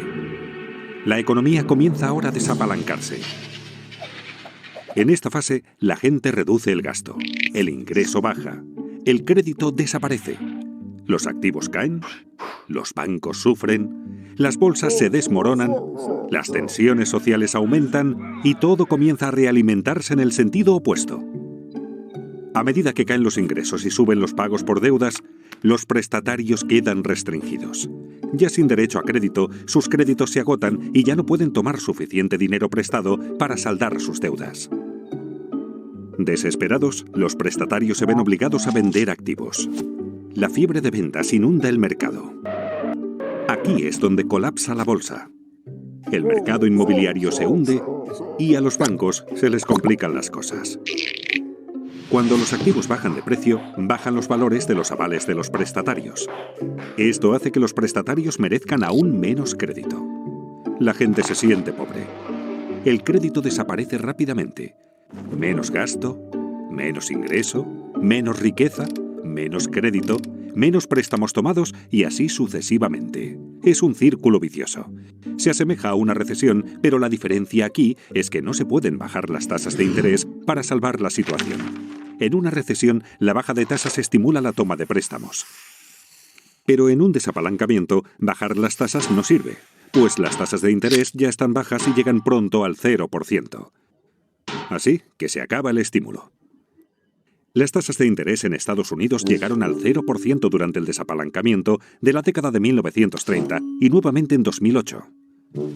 La economía comienza ahora a desapalancarse. En esta fase, la gente reduce el gasto, el ingreso baja, el crédito desaparece, los activos caen, los bancos sufren, las bolsas se desmoronan, las tensiones sociales aumentan y todo comienza a realimentarse en el sentido opuesto. A medida que caen los ingresos y suben los pagos por deudas, los prestatarios quedan restringidos. Ya sin derecho a crédito, sus créditos se agotan y ya no pueden tomar suficiente dinero prestado para saldar sus deudas. Desesperados, los prestatarios se ven obligados a vender activos. La fiebre de ventas inunda el mercado. Aquí es donde colapsa la bolsa. El mercado inmobiliario se hunde y a los bancos se les complican las cosas. Cuando los activos bajan de precio, bajan los valores de los avales de los prestatarios. Esto hace que los prestatarios merezcan aún menos crédito. La gente se siente pobre. El crédito desaparece rápidamente. Menos gasto, menos ingreso, menos riqueza, menos crédito, menos préstamos tomados y así sucesivamente. Es un círculo vicioso. Se asemeja a una recesión, pero la diferencia aquí es que no se pueden bajar las tasas de interés para salvar la situación. En una recesión, la baja de tasas estimula la toma de préstamos. Pero en un desapalancamiento, bajar las tasas no sirve, pues las tasas de interés ya están bajas y llegan pronto al 0%. Así que se acaba el estímulo. Las tasas de interés en Estados Unidos llegaron al 0% durante el desapalancamiento de la década de 1930 y nuevamente en 2008.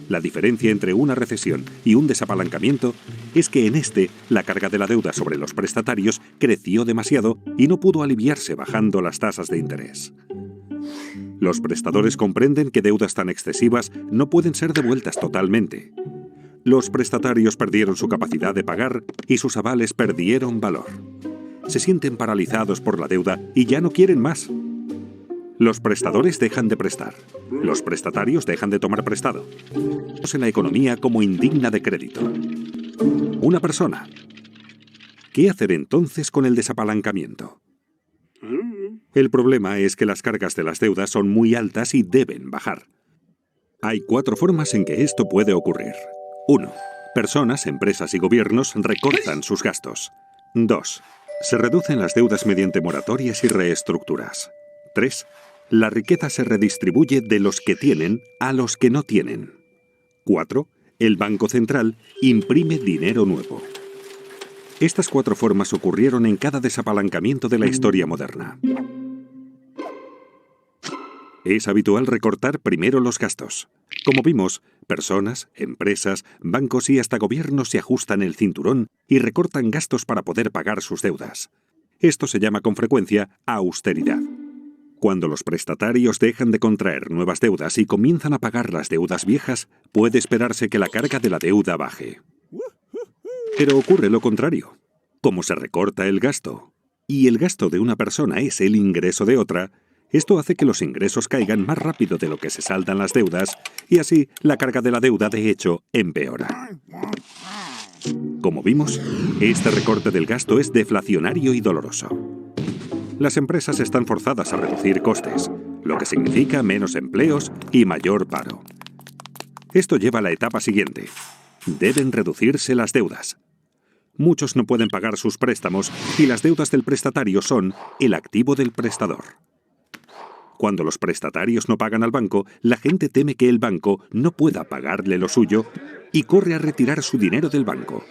La diferencia entre una recesión y un desapalancamiento es que en este, la carga de la deuda sobre los prestatarios creció demasiado y no pudo aliviarse bajando las tasas de interés. Los prestadores comprenden que deudas tan excesivas no pueden ser devueltas totalmente. Los prestatarios perdieron su capacidad de pagar y sus avales perdieron valor. Se sienten paralizados por la deuda y ya no quieren más. Los prestadores dejan de prestar. Los prestatarios dejan de tomar prestado. En la economía como indigna de crédito. Una persona. ¿Qué hacer entonces con el desapalancamiento? El problema es que las cargas de las deudas son muy altas y deben bajar. Hay 4 formas en que esto puede ocurrir. 1. Personas, empresas y gobiernos recortan sus gastos. 2. Se reducen las deudas mediante moratorias y reestructuras. 3. La riqueza se redistribuye de los que tienen a los que no tienen. 4. El Banco Central imprime dinero nuevo. Estas 4 formas ocurrieron en cada desapalancamiento de la historia moderna. Es habitual recortar primero los gastos. Como vimos, personas, empresas, bancos y hasta gobiernos se ajustan el cinturón y recortan gastos para poder pagar sus deudas. Esto se llama con frecuencia austeridad. Cuando los prestatarios dejan de contraer nuevas deudas y comienzan a pagar las deudas viejas, puede esperarse que la carga de la deuda baje. Pero ocurre lo contrario. Como se recorta el gasto, y el gasto de una persona es el ingreso de otra, esto hace que los ingresos caigan más rápido de lo que se saldan las deudas, y así la carga de la deuda, de hecho, empeora. Como vimos, este recorte del gasto es deflacionario y doloroso. Las empresas están forzadas a reducir costes, lo que significa menos empleos y mayor paro. Esto lleva a la etapa siguiente. Deben reducirse las deudas. Muchos no pueden pagar sus préstamos y las deudas del prestatario son el activo del prestador. Cuando los prestatarios no pagan al banco, la gente teme que el banco no pueda pagarle lo suyo y corre a retirar su dinero del banco.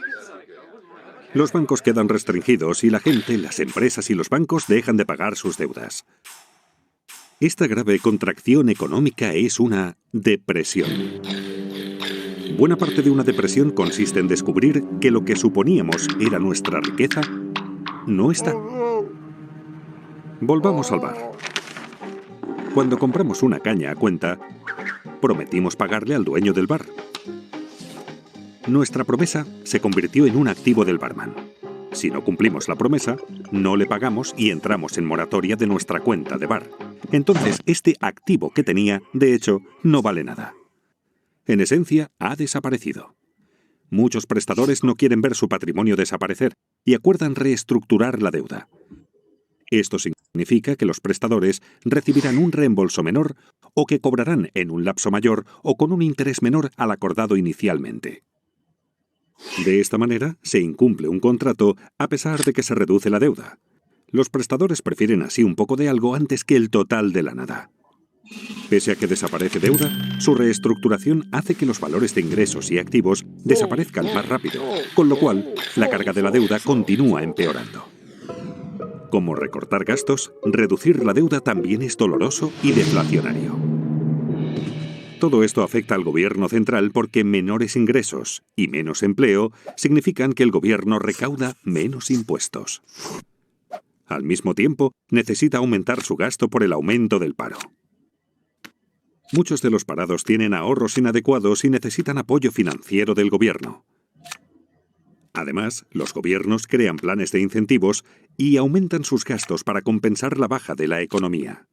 Los bancos quedan restringidos y la gente, las empresas y los bancos dejan de pagar sus deudas. Esta grave contracción económica es una depresión. Buena parte de una depresión consiste en descubrir que lo que suponíamos era nuestra riqueza no está. Volvamos al bar. Cuando compramos una caña a cuenta, prometimos pagarle al dueño del bar. Nuestra promesa se convirtió en un activo del barman. Si no cumplimos la promesa, no le pagamos y entramos en moratoria de nuestra cuenta de bar. Entonces, este activo que tenía, de hecho, no vale nada. En esencia, ha desaparecido. Muchos prestadores no quieren ver su patrimonio desaparecer y acuerdan reestructurar la deuda. Esto significa que los prestadores recibirán un reembolso menor o que cobrarán en un lapso mayor o con un interés menor al acordado inicialmente. De esta manera, se incumple un contrato a pesar de que se reduce la deuda. Los prestadores prefieren así un poco de algo antes que el total de la nada. Pese a que desaparece deuda, su reestructuración hace que los valores de ingresos y activos desaparezcan más rápido, con lo cual la carga de la deuda continúa empeorando. Como recortar gastos, reducir la deuda también es doloroso y deflacionario. Todo esto afecta al gobierno central porque menores ingresos y menos empleo significan que el gobierno recauda menos impuestos. Al mismo tiempo, necesita aumentar su gasto por el aumento del paro. Muchos de los parados tienen ahorros inadecuados y necesitan apoyo financiero del gobierno. Además, los gobiernos crean planes de incentivos y aumentan sus gastos para compensar la baja de la economía.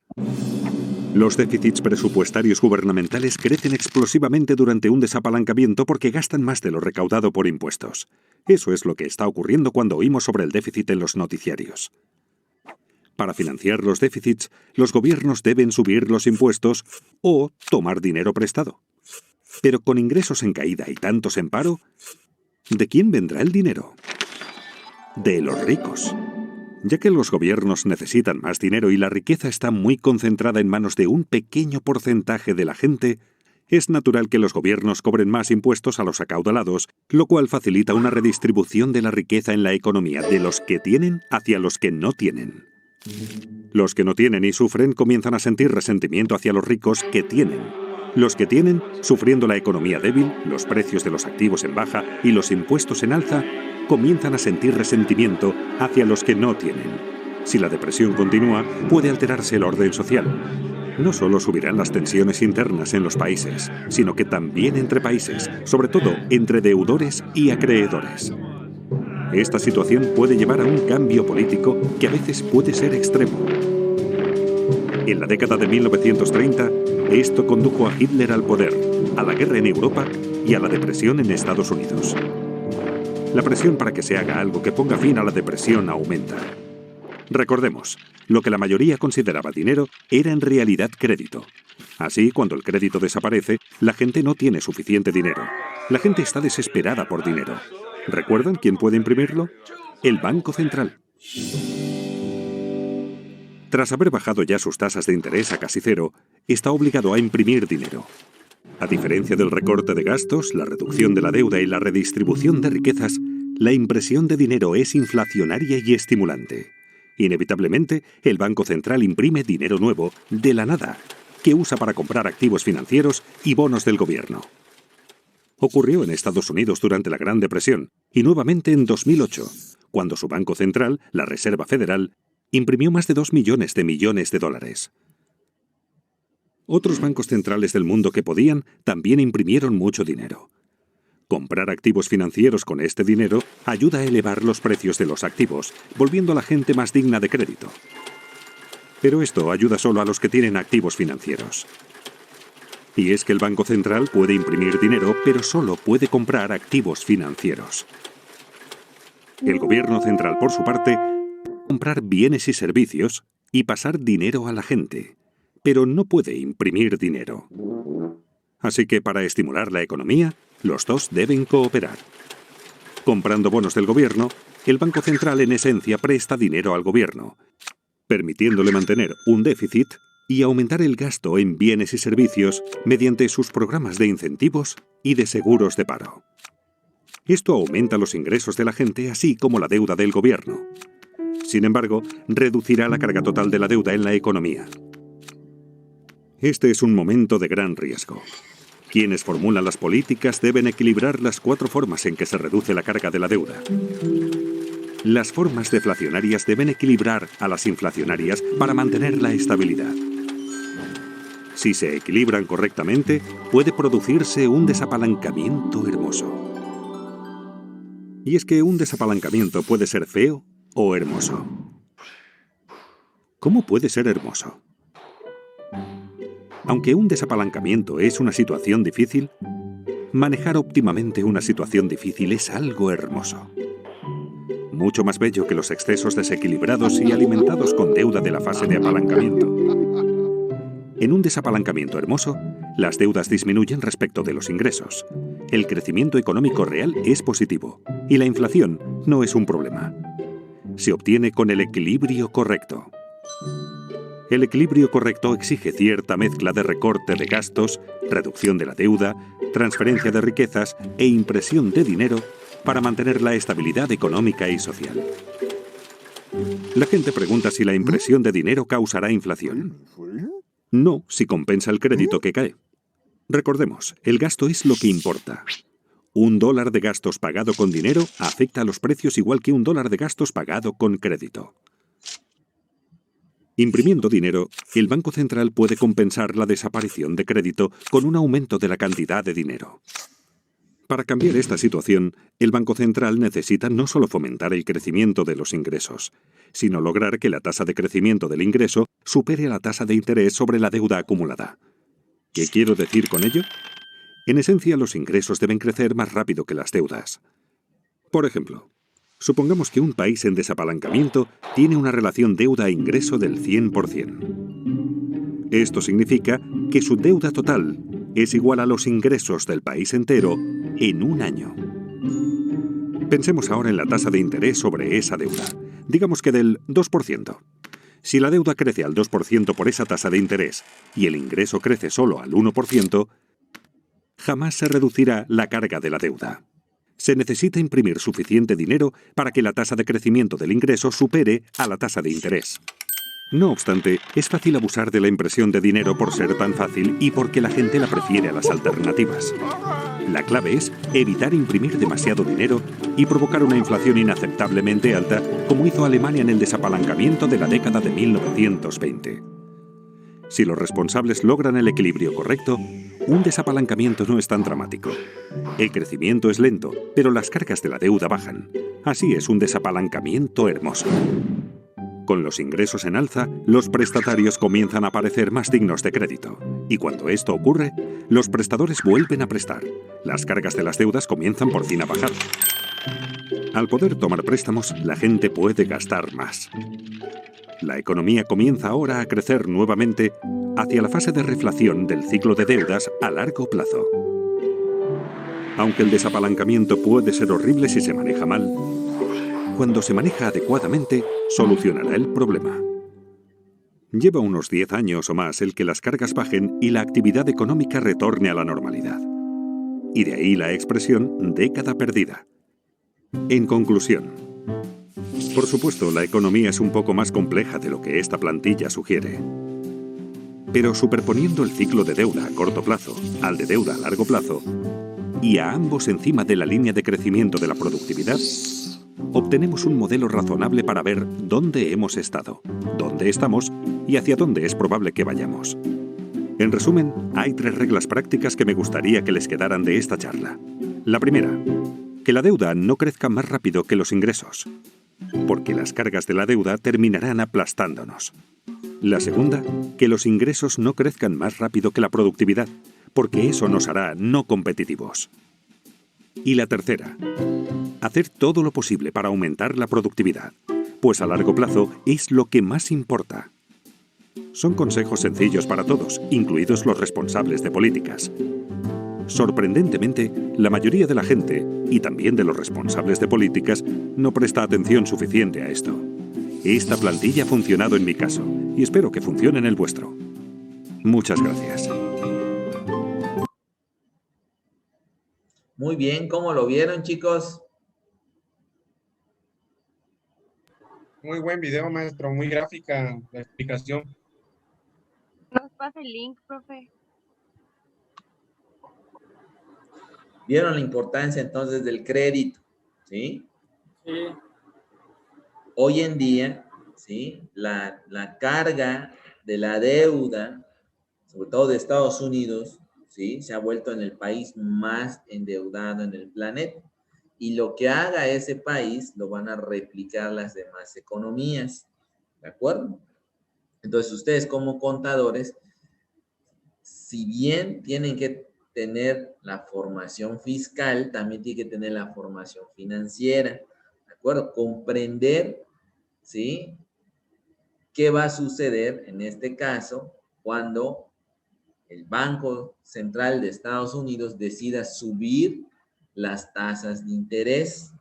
Los déficits presupuestarios gubernamentales crecen explosivamente durante un desapalancamiento porque gastan más de lo recaudado por impuestos. Eso es lo que está ocurriendo cuando oímos sobre el déficit en los noticiarios. Para financiar los déficits, los gobiernos deben subir los impuestos o tomar dinero prestado. Pero con ingresos en caída y tantos en paro, ¿de quién vendrá el dinero? De los ricos. Ya que los gobiernos necesitan más dinero y la riqueza está muy concentrada en manos de un pequeño porcentaje de la gente, es natural que los gobiernos cobren más impuestos a los acaudalados, lo cual facilita una redistribución de la riqueza en la economía de los que tienen hacia los que no tienen. Los que no tienen y sufren comienzan a sentir resentimiento hacia los ricos que tienen. Los que tienen, sufriendo la economía débil, los precios de los activos en baja y los impuestos en alza, comienzan a sentir resentimiento hacia los que no tienen. Si la depresión continúa, puede alterarse el orden social. No solo subirán las tensiones internas en los países, sino que también entre países, sobre todo entre deudores y acreedores. Esta situación puede llevar a un cambio político que a veces puede ser extremo. En la década de 1930, esto condujo a Hitler al poder, a la guerra en Europa y a la depresión en Estados Unidos. La presión para que se haga algo que ponga fin a la depresión aumenta. Recordemos, lo que la mayoría consideraba dinero era en realidad crédito. Así, cuando el crédito desaparece, la gente no tiene suficiente dinero. La gente está desesperada por dinero. ¿Recuerdan quién puede imprimirlo? El Banco Central. Tras haber bajado ya sus tasas de interés a casi cero, está obligado a imprimir dinero. A diferencia del recorte de gastos, la reducción de la deuda y la redistribución de riquezas, la impresión de dinero es inflacionaria y estimulante. Inevitablemente, el Banco Central imprime dinero nuevo, de la nada, que usa para comprar activos financieros y bonos del gobierno. Ocurrió en Estados Unidos durante la Gran Depresión y nuevamente en 2008, cuando su Banco Central, la Reserva Federal, imprimió más de 2 millones de dólares. Otros bancos centrales del mundo que podían también imprimieron mucho dinero. Comprar activos financieros con este dinero ayuda a elevar los precios de los activos, volviendo a la gente más digna de crédito. Pero esto ayuda solo a los que tienen activos financieros. Y es que el Banco Central puede imprimir dinero, pero solo puede comprar activos financieros. El Gobierno Central, por su parte, puede comprar bienes y servicios y pasar dinero a la gente, pero no puede imprimir dinero. Así que para estimular la economía, los dos deben cooperar. Comprando bonos del gobierno, el Banco Central en esencia presta dinero al gobierno, permitiéndole mantener un déficit y aumentar el gasto en bienes y servicios mediante sus programas de incentivos y de seguros de paro. Esto aumenta los ingresos de la gente así como la deuda del gobierno. Sin embargo, reducirá la carga total de la deuda en la economía. Este es un momento de gran riesgo. Quienes formulan las políticas deben equilibrar las 4 formas en que se reduce la carga de la deuda. Las formas deflacionarias deben equilibrar a las inflacionarias para mantener la estabilidad. Si se equilibran correctamente, puede producirse un desapalancamiento hermoso. Y es que un desapalancamiento puede ser feo o hermoso. ¿Cómo puede ser hermoso? Aunque un desapalancamiento es una situación difícil, manejar óptimamente una situación difícil es algo hermoso. Mucho más bello que los excesos desequilibrados y alimentados con deuda de la fase de apalancamiento. En un desapalancamiento hermoso, las deudas disminuyen respecto de los ingresos. El crecimiento económico real es positivo y la inflación no es un problema. Se obtiene con el equilibrio correcto. El equilibrio correcto exige cierta mezcla de recorte de gastos, reducción de la deuda, transferencia de riquezas e impresión de dinero para mantener la estabilidad económica y social. La gente pregunta si la impresión de dinero causará inflación. No, si compensa el crédito que cae. Recordemos, el gasto es lo que importa. $1 de gastos pagado con dinero afecta a los precios igual que $1 de gastos pagado con crédito. Imprimiendo dinero, el Banco Central puede compensar la desaparición de crédito con un aumento de la cantidad de dinero. Para cambiar esta situación, el Banco Central necesita no solo fomentar el crecimiento de los ingresos, sino lograr que la tasa de crecimiento del ingreso supere la tasa de interés sobre la deuda acumulada. ¿Qué quiero decir con ello? En esencia, los ingresos deben crecer más rápido que las deudas. Por ejemplo, supongamos que un país en desapalancamiento tiene una relación deuda-ingreso del 100%. Esto significa que su deuda total es igual a los ingresos del país entero en un año. Pensemos ahora en la tasa de interés sobre esa deuda, digamos que del 2%. Si la deuda crece al 2% por esa tasa de interés y el ingreso crece solo al 1%, jamás se reducirá la carga de la deuda. Se necesita imprimir suficiente dinero para que la tasa de crecimiento del ingreso supere a la tasa de interés. No obstante, es fácil abusar de la impresión de dinero por ser tan fácil y porque la gente la prefiere a las alternativas. La clave es evitar imprimir demasiado dinero y provocar una inflación inaceptablemente alta, como hizo Alemania en el desapalancamiento de la década de 1920. Si los responsables logran el equilibrio correcto, un desapalancamiento no es tan dramático. El crecimiento es lento, pero las cargas de la deuda bajan. Así es un desapalancamiento hermoso. Con los ingresos en alza, los prestatarios comienzan a parecer más dignos de crédito. Y cuando esto ocurre, los prestadores vuelven a prestar. Las cargas de las deudas comienzan por fin a bajar. Al poder tomar préstamos, la gente puede gastar más. La economía comienza ahora a crecer nuevamente hacia la fase de reflación del ciclo de deudas a largo plazo. Aunque el desapalancamiento puede ser horrible si se maneja mal, cuando se maneja adecuadamente, solucionará el problema. Lleva unos 10 años o más el que las cargas bajen y la actividad económica retorne a la normalidad. Y de ahí la expresión década perdida. En conclusión, por supuesto, la economía es un poco más compleja de lo que esta plantilla sugiere. Pero superponiendo el ciclo de deuda a corto plazo al de deuda a largo plazo, y a ambos encima de la línea de crecimiento de la productividad, obtenemos un modelo razonable para ver dónde hemos estado, dónde estamos y hacia dónde es probable que vayamos. En resumen, hay 3 reglas prácticas que me gustaría que les quedaran de esta charla. La primera, que la deuda no crezca más rápido que los ingresos, porque las cargas de la deuda terminarán aplastándonos. La segunda, que los ingresos no crezcan más rápido que la productividad, porque eso nos hará no competitivos. Y la tercera, hacer todo lo posible para aumentar la productividad, pues a largo plazo es lo que más importa. Son consejos sencillos para todos, incluidos los responsables de políticas. Sorprendentemente, la mayoría de la gente, y también de los responsables de políticas, no presta atención suficiente a esto. Esta plantilla ha funcionado en mi caso, y espero que funcione en el vuestro. Muchas gracias. Muy bien, ¿cómo lo vieron, chicos? Muy buen video, maestro, muy gráfica la explicación. Nos pasa el link, profe. ¿Vieron la importancia entonces del crédito? ¿Sí? Sí. Hoy en día, ¿sí? La carga de la deuda, sobre todo de Estados Unidos, ¿sí? Se ha vuelto en el país más endeudado en el planeta. Y lo que haga ese país lo van a replicar las demás economías. ¿De acuerdo? Entonces, ustedes como contadores, si bien tienen que tener la formación fiscal, también tienen que tener la formación financiera. ¿De acuerdo? Comprender, ¿sí?, qué va a suceder en este caso cuando el Banco Central de Estados Unidos decida subir las tasas de interés,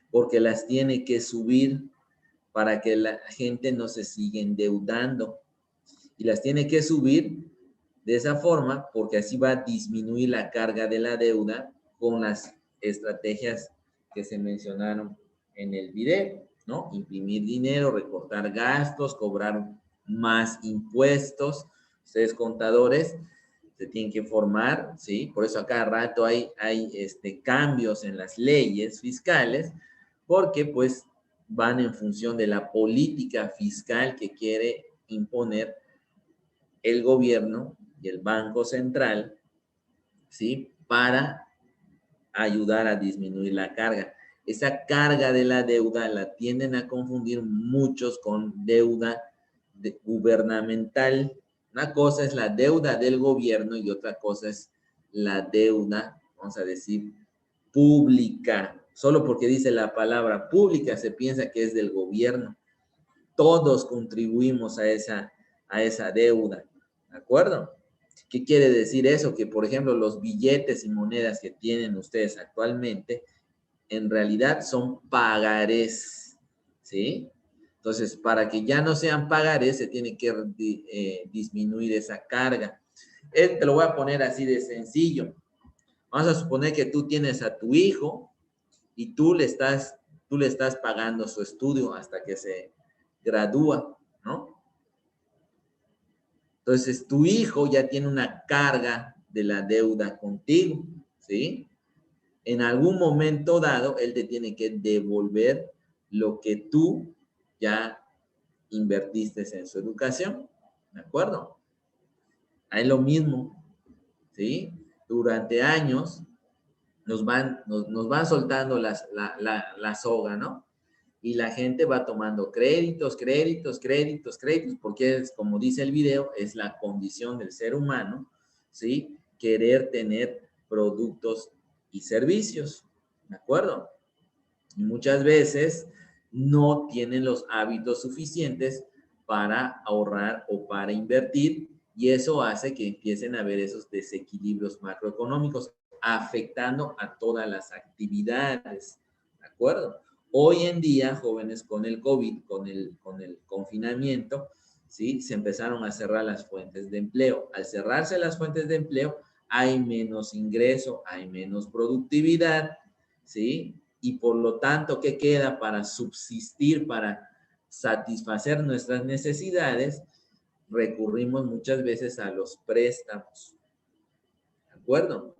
porque las tiene que subir para que la gente no se siga endeudando. Y las tiene que subir de esa forma porque así va a disminuir la carga de la deuda con las estrategias que se mencionaron en el video, ¿no? Imprimir dinero, recortar gastos, cobrar más impuestos. Ustedes contadores se tienen que formar, ¿sí? Por eso a cada rato hay cambios en las leyes fiscales, porque pues van en función de la política fiscal que quiere imponer el gobierno y el Banco Central, ¿sí?, para ayudar a disminuir la carga. Esa carga de la deuda la tienden a confundir muchos con deuda gubernamental. Una cosa es la deuda del gobierno y otra cosa es la deuda, vamos a decir, pública. Solo porque dice la palabra pública se piensa que es del gobierno. Todos contribuimos a esa deuda, ¿de acuerdo? ¿Qué quiere decir eso? Que, por ejemplo, los billetes y monedas que tienen ustedes actualmente, en realidad son pagarés, ¿sí? Entonces, para que ya no sean pagarés, se tiene que disminuir esa carga. Te lo voy a poner así de sencillo. Vamos a suponer que tú tienes a tu hijo y tú le estás pagando su estudio hasta que se gradúa, ¿no? Entonces, tu hijo ya tiene una carga de la deuda contigo, ¿sí? En algún momento dado, él te tiene que devolver lo que tú ya invertiste en su educación, ¿de acuerdo? Hay lo mismo, ¿sí? Durante años nos van soltando la soga, ¿no? Y la gente va tomando créditos, porque es, como dice el video, es la condición del ser humano, ¿sí? Querer tener productos y servicios, ¿de acuerdo? Y muchas veces no tienen los hábitos suficientes para ahorrar o para invertir, y eso hace que empiecen a haber esos desequilibrios macroeconómicos afectando a todas las actividades, ¿de acuerdo? Hoy en día, jóvenes, con el COVID, con el confinamiento, ¿sí?, se empezaron a cerrar las fuentes de empleo. Al cerrarse las fuentes de empleo, hay menos ingreso, hay menos productividad, ¿sí? Y por lo tanto, ¿qué queda para subsistir, para satisfacer nuestras necesidades? Recurrimos muchas veces a los préstamos, ¿de acuerdo?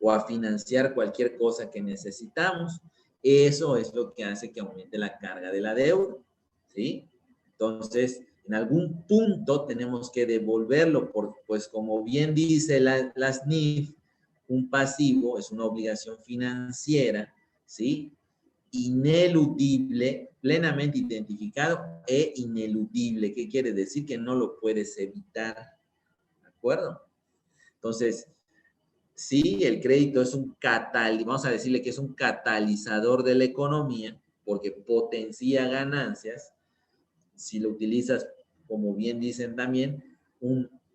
O a financiar cualquier cosa que necesitamos. Eso es lo que hace que aumente la carga de la deuda, ¿sí? Entonces, en algún punto tenemos que devolverlo, porque, pues, como bien dice las NIF, un pasivo es una obligación financiera, ¿sí?, ineludible, plenamente identificado e ineludible. ¿Qué quiere decir? Que no lo puedes evitar, ¿de acuerdo? Entonces, sí, el crédito es vamos a decirle que es un catalizador de la economía, porque potencia ganancias. Si lo utilizas, como bien dicen también,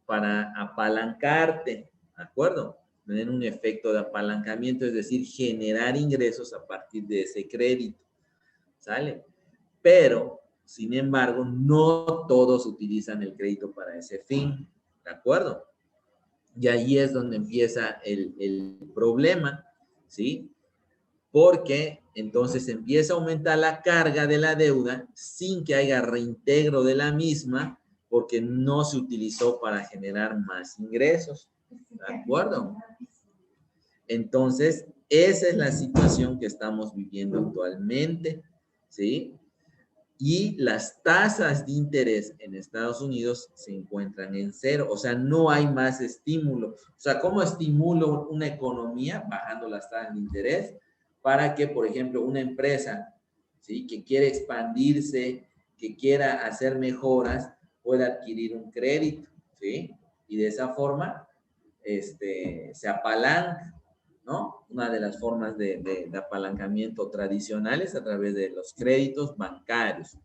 para apalancarte, ¿de acuerdo? Tener un efecto de apalancamiento, es decir, generar ingresos a partir de ese crédito, ¿sale? Pero, sin embargo, no todos utilizan el crédito para ese fin, ¿de acuerdo? Y ahí es donde empieza el problema, ¿sí? Porque entonces empieza a aumentar la carga de la deuda sin que haya reintegro de la misma, porque no se utilizó para generar más ingresos, ¿de acuerdo? Entonces, esa es la situación que estamos viviendo actualmente, ¿sí? Y las tasas de interés en Estados Unidos se encuentran en cero, o sea, no hay más estímulo. O sea, ¿cómo estimulo una economía? Bajando las tasas de interés. para que, por ejemplo, una empresa, ¿sí?, que quiere expandirse, que quiera hacer mejoras, pueda adquirir un crédito, ¿sí? Y de esa forma se apalanca, ¿no? Una de las formas de apalancamiento tradicionales a través de los créditos bancarios.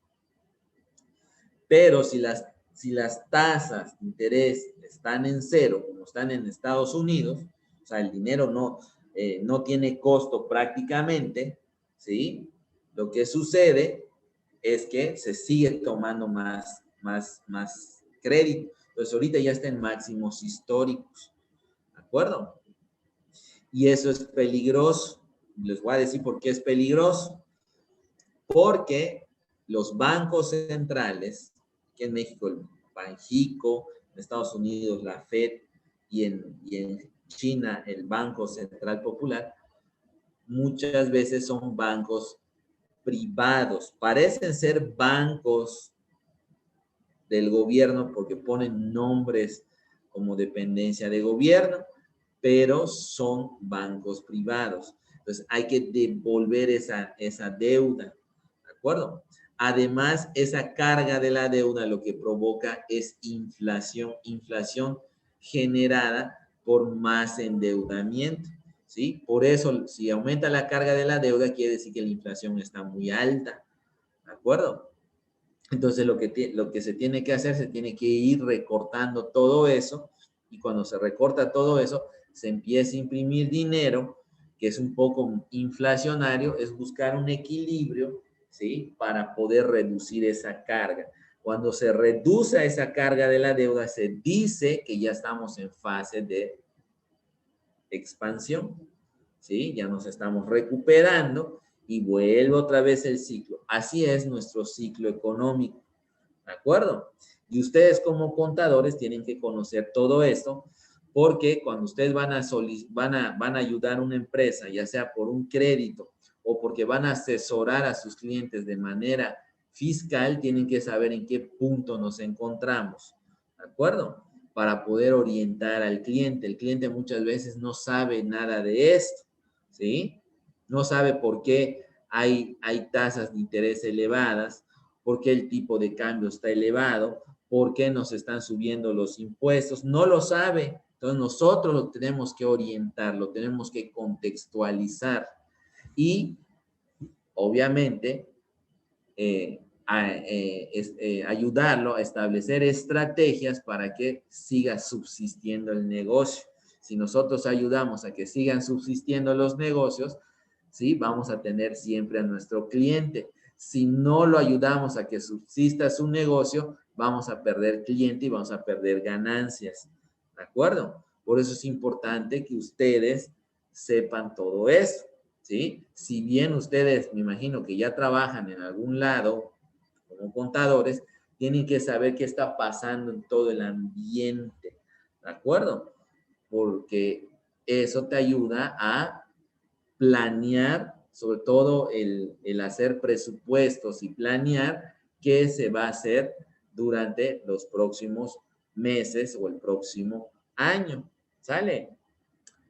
Pero si las tasas de interés están en cero, como están en Estados Unidos, o sea, el dinero no tiene costo prácticamente, ¿sí? Lo que sucede es que se sigue tomando más crédito. Entonces, ahorita ya está en máximos históricos, ¿de acuerdo? Y eso es peligroso. Les voy a decir por qué es peligroso. Porque los bancos centrales, aquí en México el Banxico, en Estados Unidos la Fed y en China el Banco Central Popular, muchas veces son bancos privados. Parecen ser bancos del gobierno porque ponen nombres como dependencia de gobierno, pero son bancos privados. Entonces hay que devolver esa deuda, ¿de acuerdo? Además, esa carga de la deuda lo que provoca es inflación generada por más endeudamiento, ¿sí? Por eso, si aumenta la carga de la deuda, quiere decir que la inflación está muy alta, ¿de acuerdo? Entonces, lo que se tiene que hacer, se tiene que ir recortando todo eso, y cuando se recorta todo eso, se empieza a imprimir dinero, que es un poco inflacionario, es buscar un equilibrio, ¿sí?, para poder reducir esa carga. Cuando se reduce esa carga de la deuda, se dice que ya estamos en fase de expansión, ¿sí? Ya nos estamos recuperando y vuelve otra vez el ciclo. Así es nuestro ciclo económico, ¿de acuerdo? Y ustedes como contadores tienen que conocer todo esto, porque cuando ustedes van a ayudar a una empresa, ya sea por un crédito o porque van a asesorar a sus clientes de manera fiscal, tienen que saber en qué punto nos encontramos, ¿de acuerdo? Para poder orientar al cliente. El cliente muchas veces no sabe nada de esto, ¿sí? No sabe por qué hay tasas de interés elevadas, por qué el tipo de cambio está elevado, por qué nos están subiendo los impuestos. No lo sabe. Entonces nosotros lo tenemos que orientar, lo tenemos que contextualizar y obviamente ayudarlo a establecer estrategias para que siga subsistiendo el negocio. Si nosotros ayudamos a que sigan subsistiendo los negocios, ¿sí?, vamos a tener siempre a nuestro cliente. Si no lo ayudamos a que subsista su negocio, vamos a perder cliente y vamos a perder ganancias, ¿de acuerdo? Por eso es importante que ustedes sepan todo eso, ¿sí? Si bien ustedes, me imagino que ya trabajan en algún lado como contadores, tienen que saber qué está pasando en todo el ambiente, ¿de acuerdo? Porque eso te ayuda a planear, sobre todo el hacer presupuestos y planear qué se va a hacer durante los próximos meses o el próximo año. ¿Sale?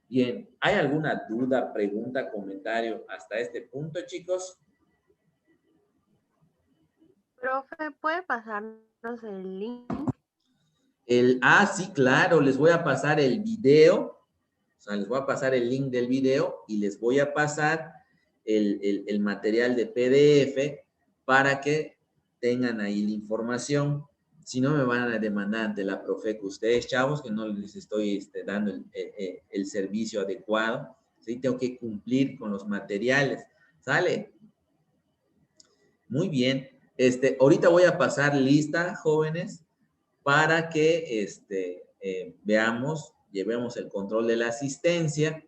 Bien, ¿hay alguna duda, pregunta, comentario hasta este punto, chicos? Profe, ¿puede pasarnos el link? Sí, claro, les voy a pasar el video, o sea, les voy a pasar el link del video y les voy a pasar el material de PDF para que tengan ahí la información. Si no, me van a demandar ante la Profeco ustedes, chavos, que no les estoy dando el servicio adecuado. ¿Sí? Tengo que cumplir con los materiales. ¿Sale? Muy bien. Ahorita voy a pasar lista, jóvenes, para que veamos, llevemos el control de la asistencia.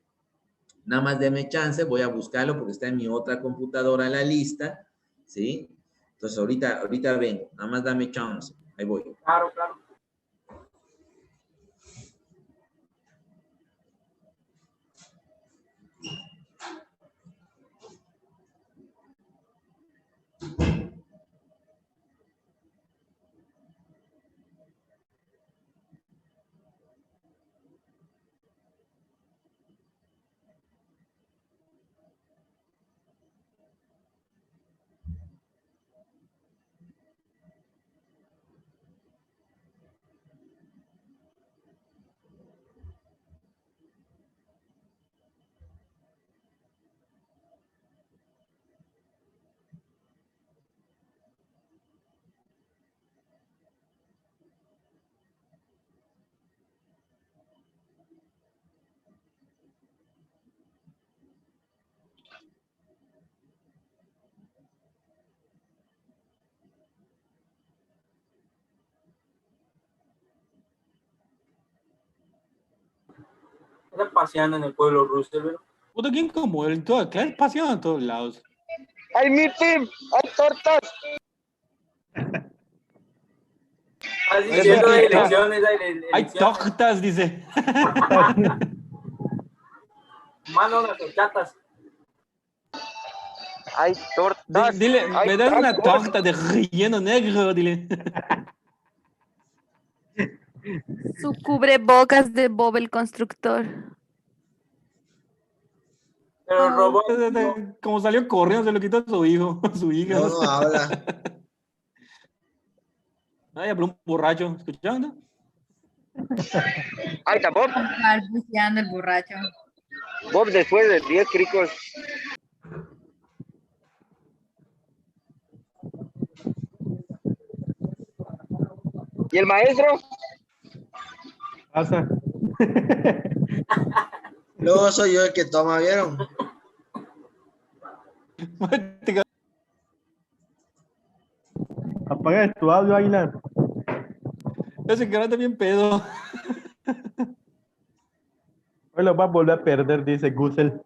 Nada más deme chance, voy a buscarlo porque está en mi otra computadora la lista, ¿sí? Entonces ahorita vengo, nada más dame chance, ahí voy. Claro, claro. Anda paseando en el pueblo Roosevelt. Puta, ¿quién como él? Claro, paseando en todos lados. ¡Ay, mi team! ¡Hay tortas! Así Hay siendo de tortas. elecciones, Hay tortas, dice. Mano, las horchatas. ¡Hay tortas! Dile, ¡Hay me das una tacos! torta de relleno negro, dile. Su cubrebocas de Bob el constructor. Pero el robot. Como salió corriendo, se lo quitó a su hijo, a su hija. No habla. Ay, habló un borracho, ¿escuchando? ¡Ay, está Bob! Balbuceando el borracho. Bob después de 10 cricos. ¿Y el maestro? Pasa. Luego soy yo el que toma, ¿vieron? Apaga tu audio, Águila. Ese cara está bien pedo. Hoy lo va a volver a perder, dice Gusel.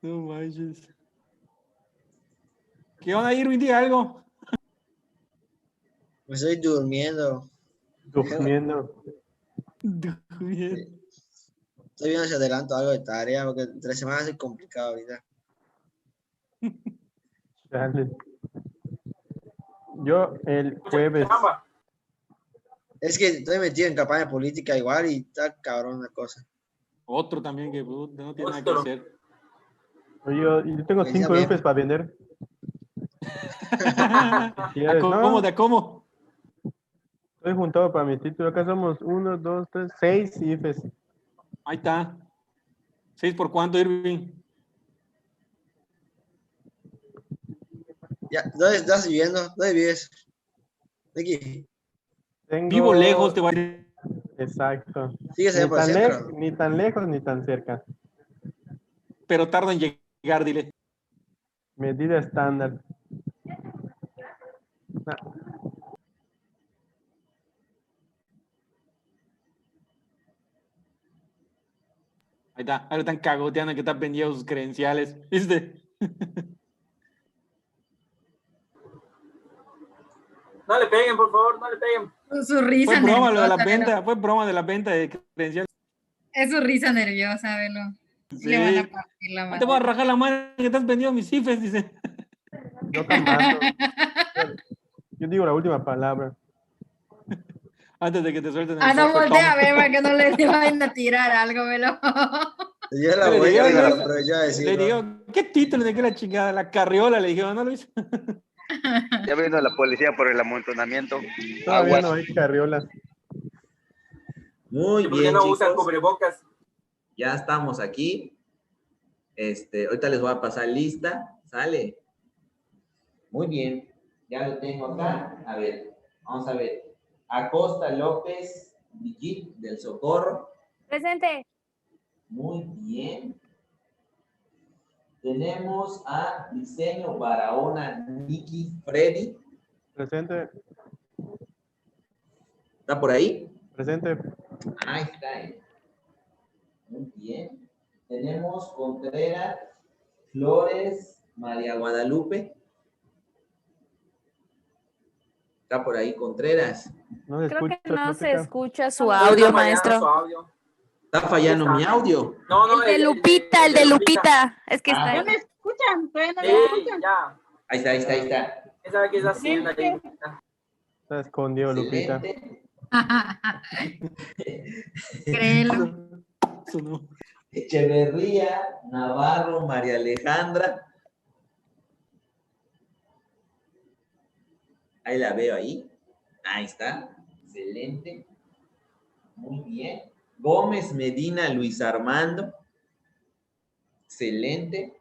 No manches. ¿Qué onda, Irving? Diga algo. Me estoy durmiendo. Durmiendo. Bien. Estoy viendo si adelanto algo de tarea, porque entre semanas es complicado ahorita. Dale. Yo el jueves. Es que estoy metido en campaña política igual y está cabrón la cosa. Otro también que puta, no tiene nada que hacer. Yo tengo Ya 5 ven. UFs para vender. Si ¿A quieres, cómo? no, ¿De cómo? estoy juntado para mi título. Acá somos 1, 2, 3, 6 IFs. Ahí está. ¿6 por cuánto, Irving? Ya, ¿dónde estás viviendo? ¿Dónde vives? Aquí. Tengo... Vivo lejos, te voy a decir. Exacto. ¿Sigues allá por el centro? Ni tan lejos ni tan cerca. Pero tarda en llegar, dile. Medida estándar. Ah, Ahí está. Ahora están cagoteando que están vendiendo sus credenciales. ¿Viste? No le peguen, por favor, no le peguen. Su risa Fue broma lo de la nerviosa, venta. Fue broma de la venta de credenciales. Es su risa nerviosa, velo. Sí. Le van a partir la Ahí te voy a madre. rajar la mano que estás vendiendo mis cifres, dice. yo jamás. Yo digo la última palabra. Antes de que te suelten el Ah, no sopetón. voltea a ver para que no le vayan a tirar algo, velo. Yo la Le voy a digo, pero le yo a decir. Le digo, ¿qué título de qué la chingada? La carriola, le dijeron, ¿no lo hizo? Ya vino la policía por el amontonamiento. Todavía no hay carriolas. Muy ¿Por qué bien, no usan chicos. cubrebocas? Ya estamos aquí. Ahorita les voy a pasar lista. Sale. Muy bien. Ya lo tengo acá. A ver, vamos a ver. Acosta López Brigitte del Socorro. Presente. Muy bien. Tenemos a Diseño Barahona Nicky Freddy. Presente. ¿Está por ahí? Presente. Ahí está. Muy bien. Tenemos Contreras Flores María Guadalupe. ¿Está por ahí Contreras? No se Creo escucha, que no se Trópica. escucha su Está audio, fallando maestro. su audio. ¿Está fallando mi audio? No, no, El de Lupita, el de Lupita. Es que está ¿No ahí. me escuchan? ¿Todavía no me Sí, escuchan? ya. Ahí está, ahí está, ahí está. ¿Quién sabe qué está haciendo ahí? Está escondido, Lupita. Excelente. Créelo. Eso no. Echeverría Navarro María Alejandra. Ahí la veo ahí. Ahí está. Excelente. Muy bien. Gómez Medina Luis Armando. Excelente.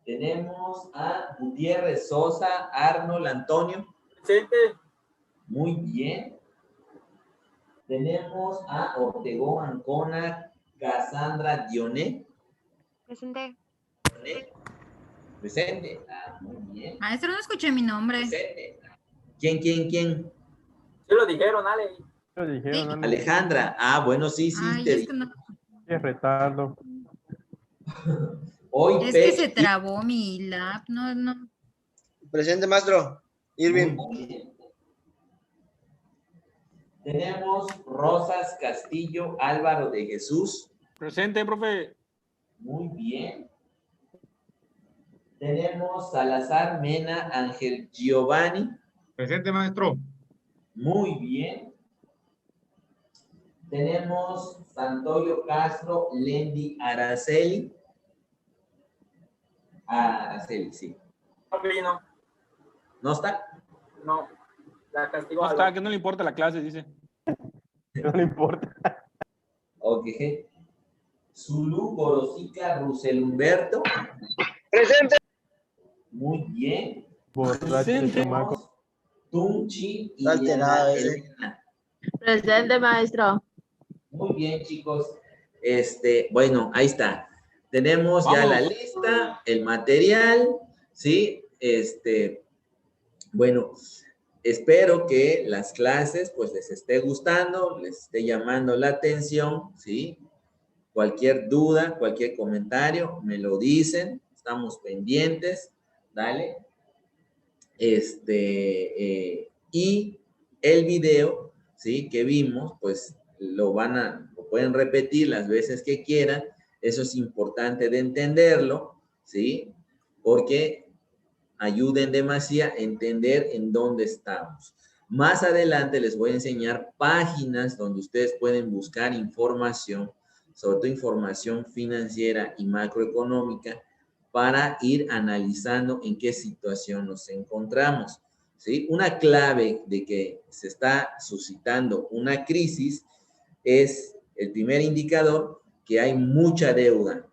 Tenemos a Gutiérrez Sosa Arnold Antonio. Presente. Muy bien. Tenemos a Ortegón Ancona Cassandra Dioné. Presente. Presente. Ah, muy bien. Maestro, no escuché mi nombre. Presente. ¿Quién? Sí lo dijeron, Ale. Lo dijeron, Sí. Ana. Alejandra, bueno, sí, Ay, te es que, no, Qué retardo. hoy es que Pech se trabó mi lap. No, no. Presente, maestro. Irving. Muy bien. Tenemos Rosas Castillo Álvaro de Jesús. Presente, profe. Muy bien. Tenemos Salazar Mena Ángel Giovanni. Presente, maestro. Muy bien. Tenemos Santoyo Castro Lendi Araceli. Araceli, sí. No vino, ¿No está? no. La castigó No algo. está, que no le importa la clase, dice. No le importa. Ok. Zulu Gorosica Rusel Humberto. Presente. Muy bien. Borracho de chamaco. Tunchi y Está alterado Ana ese. Elena. Presente, maestro. Muy bien, chicos. Bueno, ahí está. Tenemos ya la Vamos. lista, el material, ¿sí? Bueno, espero que las clases pues les esté gustando, les esté llamando la atención, ¿sí? Cualquier duda, cualquier comentario, me lo dicen, estamos pendientes, dale. Y el video, ¿sí? Que vimos, pues lo pueden repetir las veces que quieran. Eso es importante de entenderlo, ¿sí? Porque ayuden demasiado a entender en dónde estamos. Más adelante les voy a enseñar páginas donde ustedes pueden buscar información, sobre todo información financiera y macroeconómica, para ir analizando en qué situación nos encontramos, ¿sí? Una clave de que se está suscitando una crisis es el primer indicador, que hay mucha deuda,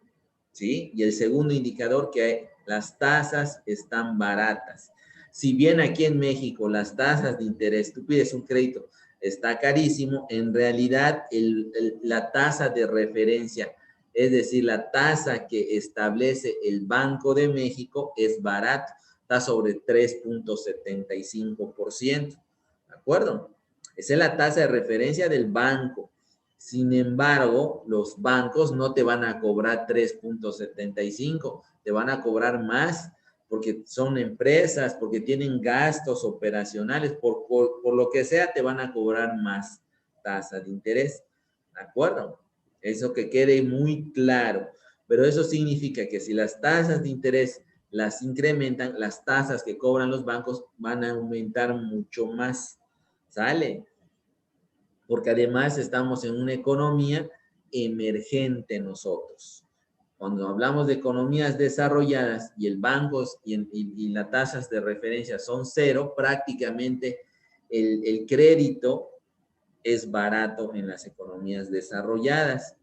¿sí? Y el segundo indicador, que las tasas están baratas. Si bien aquí en México las tasas de interés, tú pides un crédito, está carísimo, en realidad la tasa de referencia, es decir, la tasa que establece el Banco de México es barata, está sobre 3.75%, ¿de acuerdo? Esa es la tasa de referencia del banco. Sin embargo, los bancos no te van a cobrar 3.75, te van a cobrar más porque son empresas, porque tienen gastos operacionales, por lo que sea, te van a cobrar más tasa de interés, ¿de acuerdo? Eso que quede muy claro. Pero eso significa que si las tasas de interés las incrementan, las tasas que cobran los bancos van a aumentar mucho más, ¿sale? Porque además estamos en una economía emergente nosotros. Cuando hablamos de economías desarrolladas y el banco y las tasas de referencia son cero, prácticamente el crédito es barato en las economías desarrolladas.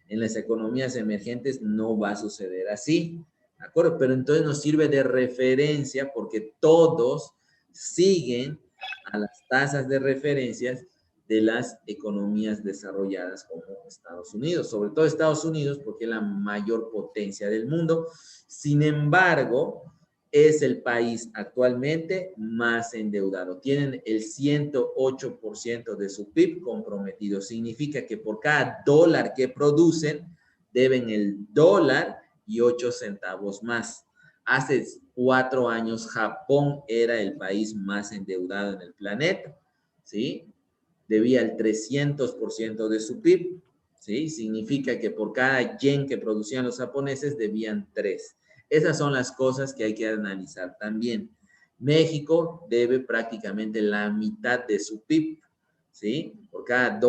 En las economías emergentes no va a suceder así, ¿de acuerdo? Pero entonces nos sirve de referencia porque todos siguen a las tasas de referencias de las economías desarrolladas como Estados Unidos, sobre todo Estados Unidos porque es la mayor potencia del mundo. Sin embargo, es el país actualmente más endeudado. Tienen el 108% de su PIB comprometido. Significa que por cada dólar que producen, deben el $1.08 más. Hace 4 años, Japón era el país más endeudado en el planeta, ¿sí? Debía el 300% de su PIB, ¿sí? Significa que por cada yen que producían los japoneses, debían 3. Esas son las cosas que hay que analizar también. México debe prácticamente la mitad de su PIB, ¿sí? Por cada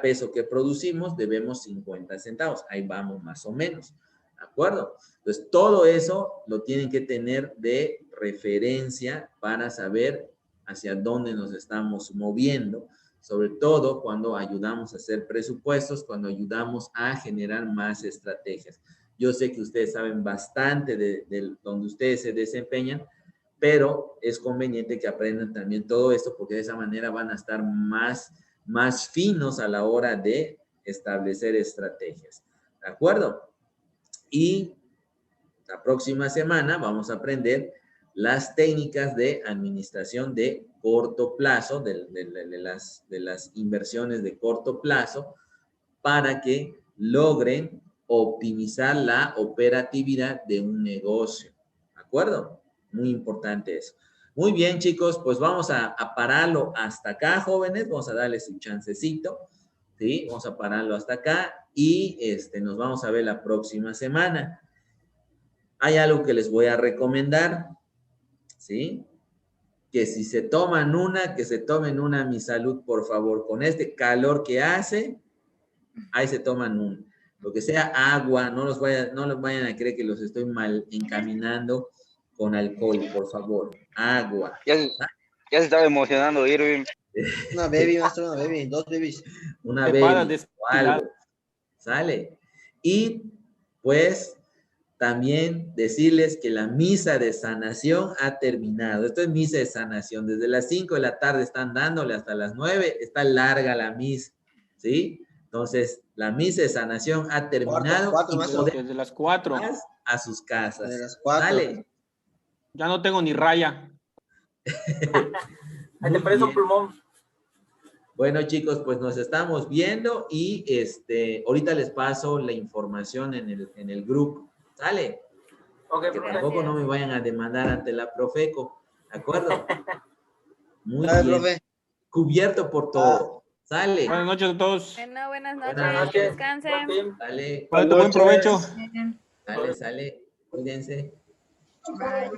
peso que producimos, debemos 50 centavos. Ahí vamos más o menos, ¿de acuerdo? Entonces, todo eso lo tienen que tener de referencia para saber hacia dónde nos estamos moviendo, sobre todo cuando ayudamos a hacer presupuestos, cuando ayudamos a generar más estrategias. Yo sé que ustedes saben bastante de donde ustedes se desempeñan, pero es conveniente que aprendan también todo esto porque de esa manera van a estar más finos a la hora de establecer estrategias. ¿De acuerdo? Y la próxima semana vamos a aprender las técnicas de administración de corto plazo, de las inversiones de corto plazo, para que logren optimizar la operatividad de un negocio. ¿De acuerdo? Muy importante eso. Muy bien, chicos, pues vamos a pararlo hasta acá, jóvenes. Vamos a darles un chancecito, ¿sí? Vamos a pararlo hasta acá y nos vamos a ver la próxima semana. Hay algo que les voy a recomendar, ¿sí? Que si se toman una, que se tomen una, mi salud, por favor. Con este calor que hace, ahí se toman una. Lo que sea agua, no los vayan a creer que los estoy mal encaminando con alcohol, por favor. Agua. Ya se estaba emocionando, Irving. Una baby, maestro, una baby, 2 babies. Una baby o algo. ¿Sale? Y pues también decirles que la misa de sanación ha terminado. Esto es misa de sanación. Desde las 5 de la tarde están dándole hasta las 9. Está larga la misa, ¿sí? Entonces, la misa de sanación ha terminado. Desde las 4. A sus casas. Desde las 4. Dale. Ya no tengo ni raya. Ahí te parece un pulmón. Bueno, chicos, pues nos estamos viendo y ahorita les paso la información en el grupo. ¿Sale? Okay, que tampoco no me vayan a demandar ante la Profeco. ¿De acuerdo? Muy Dale, bien. profe. Cubierto por todo. Sale. Buenas noches a todos. Bueno, buenas noches. Buenas noches. Descansen. Dale. Buen provecho. Dale, sale. Cuídense. Bye.